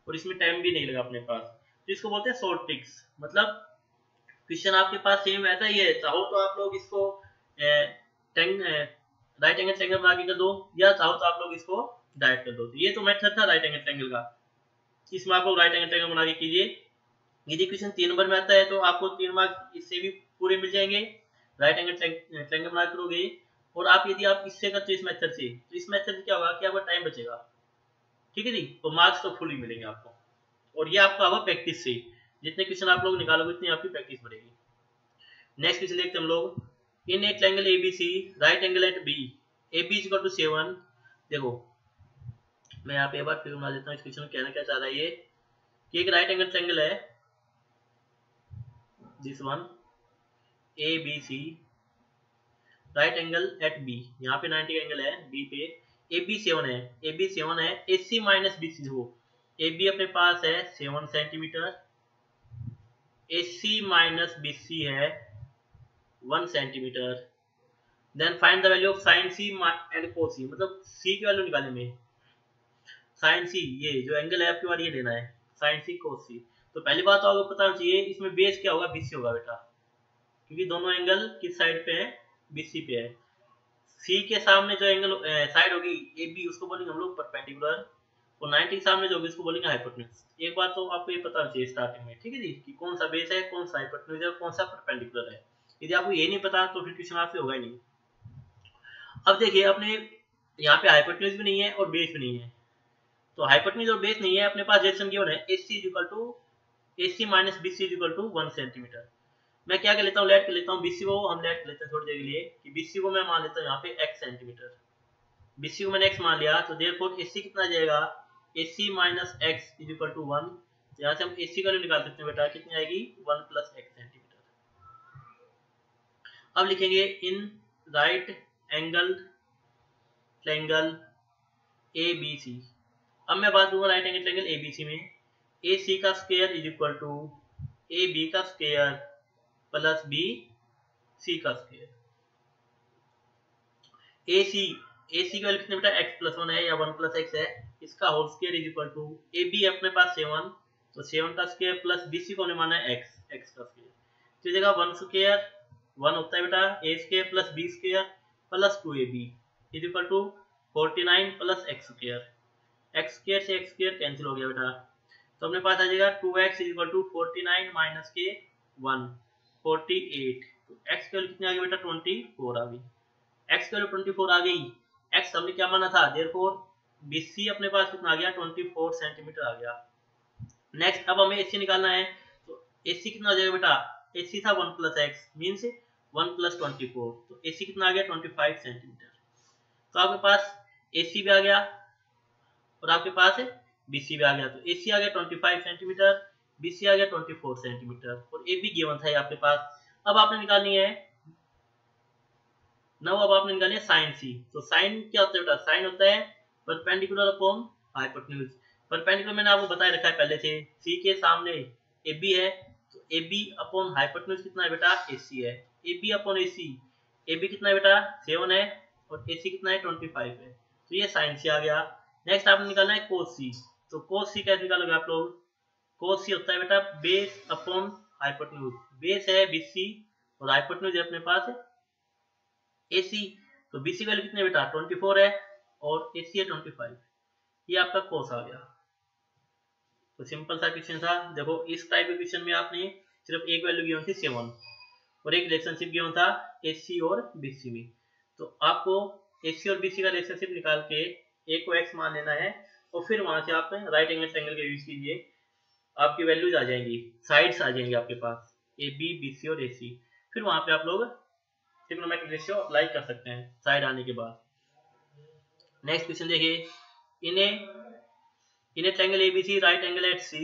और इसमें टाइम भी नहीं लगा अपने पास, तो इसको बोलते हैं शॉर्ट ट्रिक्स। मतलब क्वेश्चन आपके पास सेम वैसा ही है, चाहो तो आप लोग इसको राइट एंगल ट्रायंगल बना के कर दो, या चाहो तो आप लोग इसको डायरेक्ट कर दो। तो ये तो मेथड था राइट एंगल ट्रायंगल का, इसमें आप लोग राइट एंगल ट्रायंगल बना के कीजिए। यदि क्वेश्चन 3 नंबर में आता है तो आपको 3 मार्क्स इससे भी पूरे मिल जाएंगे, राइट एंगल ट्रायंगल बना करोगे। और आप यदि आप इससे करते हो इस मेथड से, तो इस मेथड से क्या होगा कि आपका टाइम बचेगा, ठीक है जी, तो मार्क्स तो फुल ही मिलेंगे आपको। और ये आपका होगा प्रैक्टिस से, जितने क्वेश्चन आप लोग निकालोगे उतनी आपकी प्रैक्टिस बढ़ेगी। नेक्स्ट क्वेश्चन देखते हैं हम लोग, in a triangle ABC right angle at B AB equal to 7। देखो मैं यहाँ पे एक बार फिर बना देता हूँ इस क्वेश्चन में कहना क्या चाह रहा है ये, कि एक राइट एंगल ट्रायंगल है this one ABC right angle at B, यहाँ पे 90 एंगल है बी पे, AB 7 है, AB 7 है, AC माइनस BC। देखो AB अपने पास है 7 सेंटीमीटर, AC माइनस BC है 1 centimetre. Then find the value of sine C and cos C, मतलब C की वैल्यू निकालने में, साइन C ये जो एंगल है आपके बार ये लेना है, साइन C cos C। तो पहली बात तो आपको पता होना चाहिए इसमें बेस क्या होगा, BC होगा बेटा, क्योंकि दोनों एंगल किस साइड पे है, BC पे है। C के सामने जो एंगल साइड होगी AB उसको बोलेंगे हम लोग परपेंडिकुलर, और 90 के सामने जो होगी उसको बोलेंगे हाइपोटेन्यूज। एक बात तो आपको ये पता होना चाहिए स्टार्टिंग में, ठीक है जी, कि कौन सा बेस है, कौन सा हाइपोटेन्यूज है, कौन सा परपेंडिकुलर है। यदि आपको ये नहीं पता तो फिर क्वेश्चन आपसे होगा ही नहीं। अब देखिए अपने यहाँ पे हाइपोटेन्यूज भी नहीं है और बेस भी नहीं है, तो हाइपोटेन्यूज और बेस नहीं है, अपने पास रिलेशन गिवन है AC minus BC equal to 1 centimetre. मैं क्या कर लेता हूँ, लेट कर लेता हूँ, BC को हम लेट कर लेते हैं थोड़ी देर के लिए, कि BC को मैं मान लेता हूँ यहाँ पे x सेंटीमीटर, BC को मैंने x मान लिया, तो देयरफॉर AC कितना आ जाएगा, AC minus x is equal to 1। यहाँ से हम AC का वैल्यू निकाल सकते हैं बेटा, कितनी आएगी 1 प्लस x सेंटीमीटर। अब लिखेंगे in right angle triangle ABC। अब मैं बात करूंगा राइट एंगल ट्रायंगल ABC में, AC का square is equal to AB का स्क्वायर प्लस BC का स्क्वायर। AC की वैल्यू कितने बेटा x प्लस 1 है या 1 प्लस x है, इसका whole square is equal to AB अपने पास 7, तो 7 का स्क्वायर प्लस BC को माना है x का स्क्वायर, तो जगह 1 स्क्वायर 1 होता है बेटा, a square plus b square plus 2ab is equal to 49 plus x square, x square से x स्क्वायर कैंसिल हो गया बेटा, तो अपने पास आ जाएगा 2x is equal to 49 minus के 1 48, तो x की वैल्यू कितनी आ गई बेटा 24 आ गई, x की वैल्यू 24 आ गई, x हमने क्या माना था, देयरफॉर BC अपने पास कितना आ गया 24 सेंटीमीटर आ गया। नेक्स्ट अब हमें AC निकालना है, तो AC कितना आ जाएगा बेटा, AC था 1 प्लस x मीन्स 1 प्लस 24, तो AC कितना आ गया 25 सेंटीमीटर। तो आपके पास AC भी आ गया और आपके पास BC भी आ गया, तो AC आ गया 25 सेंटीमीटर, BC आ गया 24 सेंटीमीटर, और AB गिवन था आपके पास। अब आपने निकालनी है अब आपने निकाली है साइन C। तो साइन क्या होता है बेटा, साइन होता है परपेंडिकुलर अपॉन हाइपोटेन्यूज। परपेंडिकुलर मैंने आपको बताया रखा है पहले से, C के सामने AB है, तो AB अपॉन हाइपोटेन्यूज कितना है बेटा AC है, AB अपॉन AC, AB कितना है बेटा 7 है और AC कितना है 25 है, तो ये साइन C आ गया। नेक्स्ट आपने निकालना है cos C। तो cos C कैसे निकालोगे आप लोग, cos C होता है बेटा बेस अपॉन हाइपोटेन्यूज, बेस है BC और हाइपोटेन्यूज है अपने पास AC, तो BC वैल्यू कितनी है बेटा 24 है और AC है 25, ये आपका cos आ गया। तो सिंपल सा क्वेश्चन था। देखो इस टाइप के क्वेश्चन में आपने सिर्फ एक वैल्यू गिवन थी 7 और एक रिलेशनशिप गिवन था AC और BC में, तो आपको AC और BC का रिलेशनशिप निकाल के A को x मान लेना है और फिर वहां से आप राइट एंगल ट्रायंगल का यूज कीजिए, आपकी वैल्यूज आ जाएंगी, साइड्स आ जाएंगे आपके पास AB BC और AC, फिर वहां पे आप लोग ट्रिग्नोमेट्रिक रेशियो अप्लाई कर सकते हैं साइड आने के बाद। नेक्स्ट क्वेश्चन देखिए, in a triangle ABC right angle at C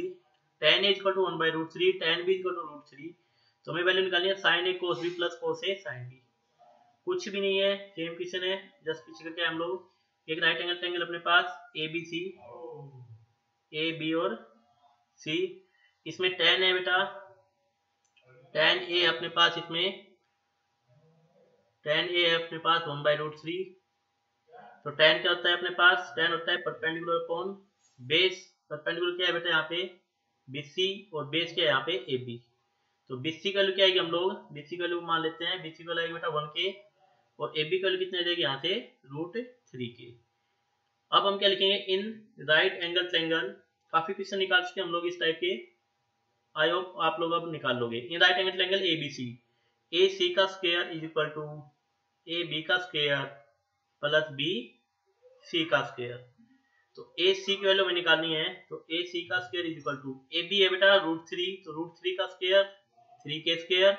tan A equal to 1/√3 tan B equal to √3, तो हमें वैल्यू निकालनी है sin A cos B plus cos A sin B। कुछ भी नहीं है, सेम क्वेश्चन है, जस्ट पीछे करके हम लोग एक राइट एंगल ट्रायंगल अपने पास ABC A B और C, इसमें tan है बेटा, tan A अपने पास इसमें tan A है अपने पास 1/√3 तो tan क्या होता है अपने पास, tan होता है परपेंडिकुलर अपॉन बेस। परपेंडिकुलर क्या है बेटा यहाँ पे BC और बेस क्या है यहाँ पे AB। तो BC का वैल्यू क्या आएगी, हम लोग BC का वैल्यू मान लेते हैं, BC का वैल्यू आएगी बेटा 1K और AB का वैल्यू कितने आ जाएगी यहाँ से √3K। अब हम क्या लिखेंगे, इन राइट एंगल ट्रायंगल। काफी क्वेश्चन निकाल चुके हम लोग इस टाइप के, आई होप आप लोग अब निकाल लोगे। In right angle triangle ABC, AC का square is equal to AB का स्क्वायर प्लस BC का स्क्वायर। तो AC की वैल्यू हमें निकालनी है, तो AC का square is equal to AB है बेटा √3, तो √3 का square 3K square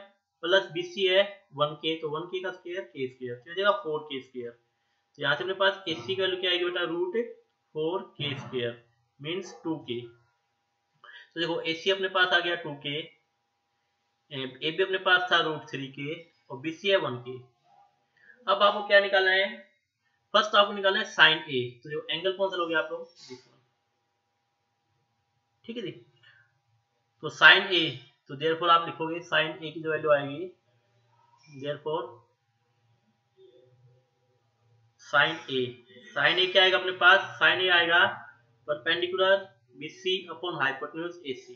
plus BC है 1K, तो 1K का स्क्वायर K स्क्वायर, तो हो जाएगा 4K स्क्वायर। तो यहाँ से अपने पास AC की वैल्यू क्या आएगी बेटा √4K स्क्वायर मीन्स 2K। तो देखो AC अपने पास आ गया 2K, AB अपने पास था √3K और BC है 1K। अब आपको क्या निकालना है, फर्स्ट आपको निकालना है साइन A। तो जो एंगल कौन सा लोगे आप लोग, ठीक है जी। तो साइन A, तो देयरफॉर आप लिखोगे साइन A की जो वैल्यू आएगी, देयरफॉर साइन A क्या आएगा अपने पास, साइन A आएगा perpendicular BC upon hypotenuse AC।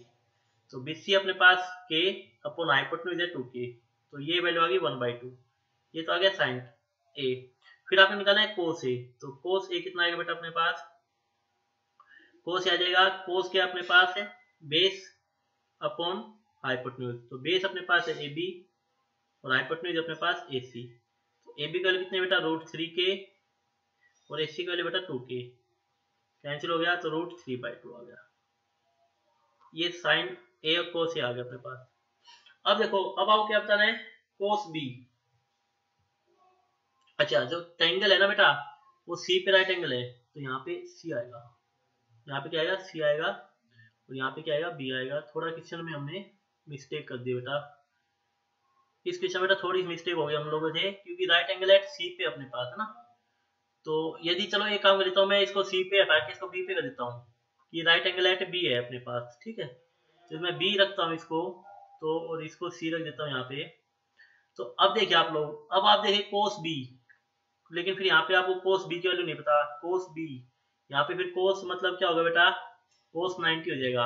तो BC अपने पास K अपॉन हाइपोटेन्यूज है 2K, तो ये वैल्यू आ गई 1/2। ये तो आ गया साइन A। फिर आपने निकालना है कोस A। तो कोस A कितना आएगा बेटा अपने पास, कोस आ जाएगा, कोस क्या अपने पास है बेस अपॉन हाइपोटेन्यूज। तो बेस अपने पास है AB और हाइपोटेन्यूज अपने पास AC। तो AB का वैल्यू कितने बेटा √3K और AC का वैल्यू बेटा 2K, कैंसिल हो गया तो √3/2 आ गया। ये साइन A और कोस A आ गया अपने पास। अब देखो, अब आपको क्या बताना है, कोस B। अच्छा, जो ट्रायंगल है ना बेटा वो C पे राइट एंगल है, तो यहाँ पे C आएगा, यहाँ पे क्या आएगा C आएगा और यहाँ पे क्या आएगा B आएगा। थोड़ा क्वेश्चन में हमने मिस्टेक कर दी बेटा, इस क्वेश्चन में बेटा थोड़ी मिस्टेक हो गई हम लोगों से, क्योंकि राइट एंगल है C पे अपने पास है ना। तो यदि चलो एक काम कर देता हूँ, मैं इसको C पे हटा के इसको B पे कर देता हूँ, ये राइट एंगल एट B है अपने पास, ठीक है। तो मैं B रखता हूँ इसको, तो और इसको C रख देता हूँ यहाँ पे। तो अब देखिए आप लोग, अब आप देखिए कोस B, लेकिन फिर यहाँ पे आपको कोस B की वैल्यू नहीं पता, कोस B यहाँ पे फिर कोस मतलब क्या होगा बेटा, कोस 90 हो जाएगा,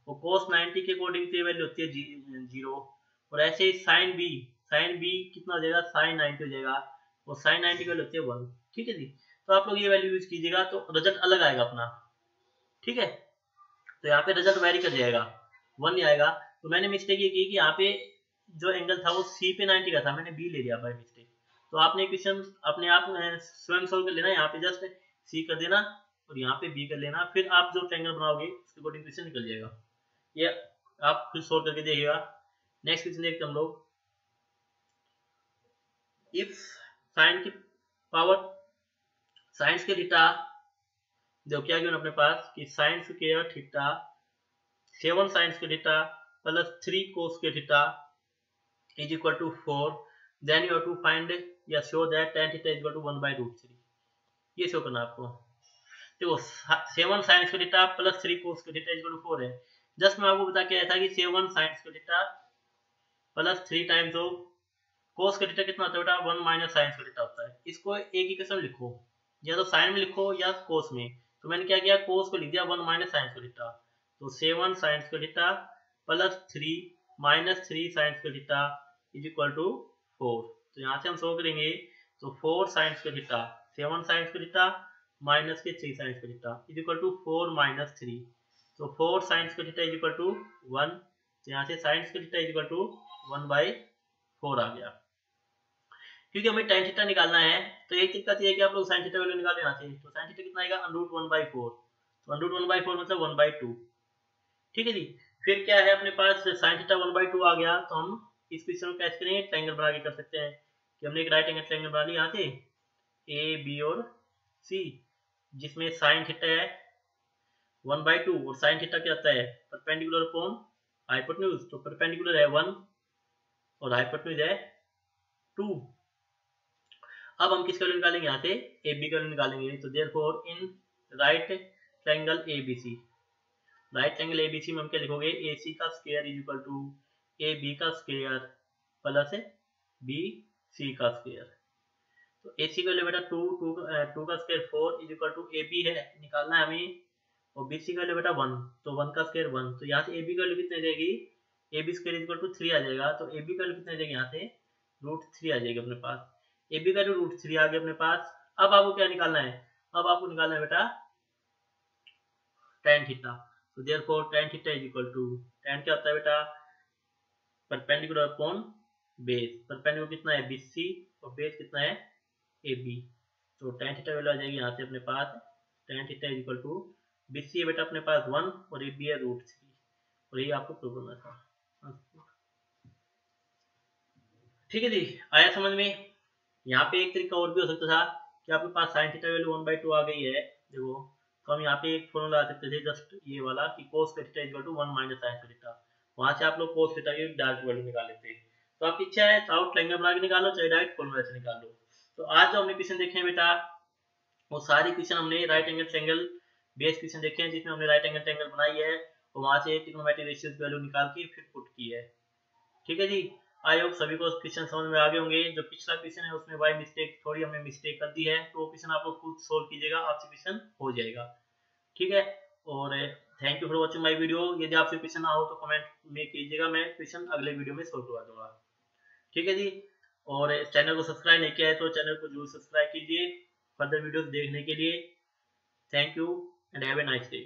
और कोस 90 के अकॉर्डिंग तो वैल्यू होती है 0। और ऐसे ही साइन B कितना हो जाएगा, साइन 90 हो जाएगा, और साइन 90 की वैल्यू होती है 1, ठीक है जी। तो आप लोग ये वैल्यू यूज कीजिएगा तो रिजल्ट अलग आएगा अपना, ठीक है। तो यहाँ पे रिजल्ट वेरी कर जाएगा, 1 नहीं आएगा। तो मैंने मिस्टेक ये की कि यहाँ पे जो एंगल था वो C पे 90 का था, मैंने B ले लिया बाय मिस्टेक। तो आपने क्वेश्चन अपने आप स्वयं सोल्व कर लेना, यहाँ पे जस्ट C कर देना और यहाँ पे B कर लेना, फिर आप जो ट्रायंगल बनाओगे उसके अकॉर्डिंग क्वेश्चन निकल जाएगा। ये आप फिर सोल्व करके देखिएगा। नेक्स्ट क्वेश्चन देखते हम लोग, इफ साइन की पावर, साइंस के थीटा, देखो क्या गिवन अपने पास कि साइन स्क्वायर थीटा 7 साइन के थीटा प्लस 3 कोस के theta is equal to 4, then you have to find या show that tan theta is equal to 1/√3। ये शो करना आपको। देखो 7 साइन के थीटा प्लस 3 कोस के थीटा इज इक्वल टू 4 है। जस्ट मैं आपको बता के आया था कि 7 साइन के theta plus 3 times of cos का थीटा कितना होता है बेटा, 1 माइनस साइन का थीटा होता है। इसको एक ही किस्म लिखो, या तो साइन में लिखो या कोस में। तो मैंने क्या किया, कोस को लिख दिया 1 माइनस साइन का थीटा। तो 7 साइन का थीटा प्लस 3 माइनस 3 साइन का थीटा इज इक्वल टू 4। तो यहाँ से हम शो करेंगे, तो 4 साइन का थीटा, 7 साइन का थीटा माइनस के 3 साइन का theta is equal to 4 minus 3। तो 4 साइन का थीटा इज इक्वल टू 1। तो यहाँ से साइन का थीटा इज इक्वल टू 1/4 आ गया। क्योंकि हमें tan थीटा निकालना है, तो एक तरीका है कि आप लोग sin थीटा वैल्यू निकाल लेना चाहिए। तो sin थीटा कितना आएगा, √1/4। तो √1/4 मतलब 1/2, ठीक है जी। फिर क्या है अपने पास, sin थीटा 1/2 आ गया, तो हम इस क्वेश्चन को कैसे करेंगे, ट्रायंगल बना के कर सकते हैं कि हमने एक राइट एंगल ट्रायंगल बना लिया यहाँ से A, B और C, जिसमें sin थीटा है 1/2 और sin थीटा क्या आता है परपेंडिकुलर अपॉन हाइपोटेन्यूज। तो परपेंडिकुलर है 1 और हाइपोटेन्यूज है 2। अब हम किसका वैल्यू निकालेंगे, यहाँ से AB का वैल्यू निकालेंगे। तो therefore in right triangle ABC, right triangle ABC में हम क्या लिखोगे, AC का square is equal to AB का स्क्वायर प्लस BC का स्क्वायर। तो AC का वैल्यू बेटा 2 का square 4 is equal to AB है, निकालना है हमें, और BC का वैल्यू बेटा 1, तो 1 का स्क्वायर 1, तो यहाँ से AB का वैल्यू कितनी आ जाएगी, AB square is equal to 3 आ जाएगा, तो AB का वैल्यू कितनी आ जाएगी, यहाँ से √3 आ जाएगी अपने पास, AB का वैल्यू √3 आ गया अपने पास। अब आपको क्या निकालना है, अब आपको निकालना है बेटा tan थीटा, तो therefore tan theta is equal to, tan क्या होता है बेटा, परपेंडिकुलर अपॉन बेस, परपेंडिकुलर कितना है BC और बेस कितना है AB, तो tan थीटा वैल्यू आ जाएगी यहाँ से अपने पास, tan theta is equal to BC है बेटा अपने पास 1 और AB है √3, और ये आपको प्रूव करना था। ठीक है जी, आया समझ में। यहाँ पे एक तरीका और भी हो सकता था कि आपके पास sin थीटा वैल्यू 1/2 आ गई है, देखो, तो हम यहाँ पे एक फॉर्मूला आ सकते थे जस्ट ये वाला कि cos theta equal to 1 minus sin theta, वहां से आप लोग cos थीटा की डायरेक्ट वैल्यू निकाल लेते हैं। तो आपकी इच्छा है चाहे ट्रायंगल बना के निकालो, चाहे डायरेक्ट फॉर्मूला से निकाल लो। तो आज जो हमने क्वेश्चन देखे हैं बेटा, वो सारे क्वेश्चन हमने right angle triangle base question देखे हैं, जिसमें हमने राइट एंगल ट्रायंगल बनाई है और वहां से ट्रिग्नोमेट्रिक रेशियोज की वैल्यू निकाल के फिर पुट की है। ठीक है जी, आई होप सभी को क्वेश्चन समझ में आ गए होंगे। जो पिछला क्वेश्चन है उसमें बाय मिस्टेक थोड़ी हमने मिस्टेक कर दी है, तो वो क्वेश्चन आप लोग खुद सोल्व कीजिएगा, आपसे क्वेश्चन हो जाएगा। ठीक है, और thank you for watching my video. यदि आपसे क्वेश्चन ना हो तो कमेंट में कीजिएगा, मैं क्वेश्चन अगले वीडियो में सोल्व करवा दूंगा। ठीक है जी, और चैनल को सब्सक्राइब नहीं किया है तो चैनल को जरूर सब्सक्राइब कीजिए फर्दर वीडियोस देखने के लिए। Thank you and have a nice day.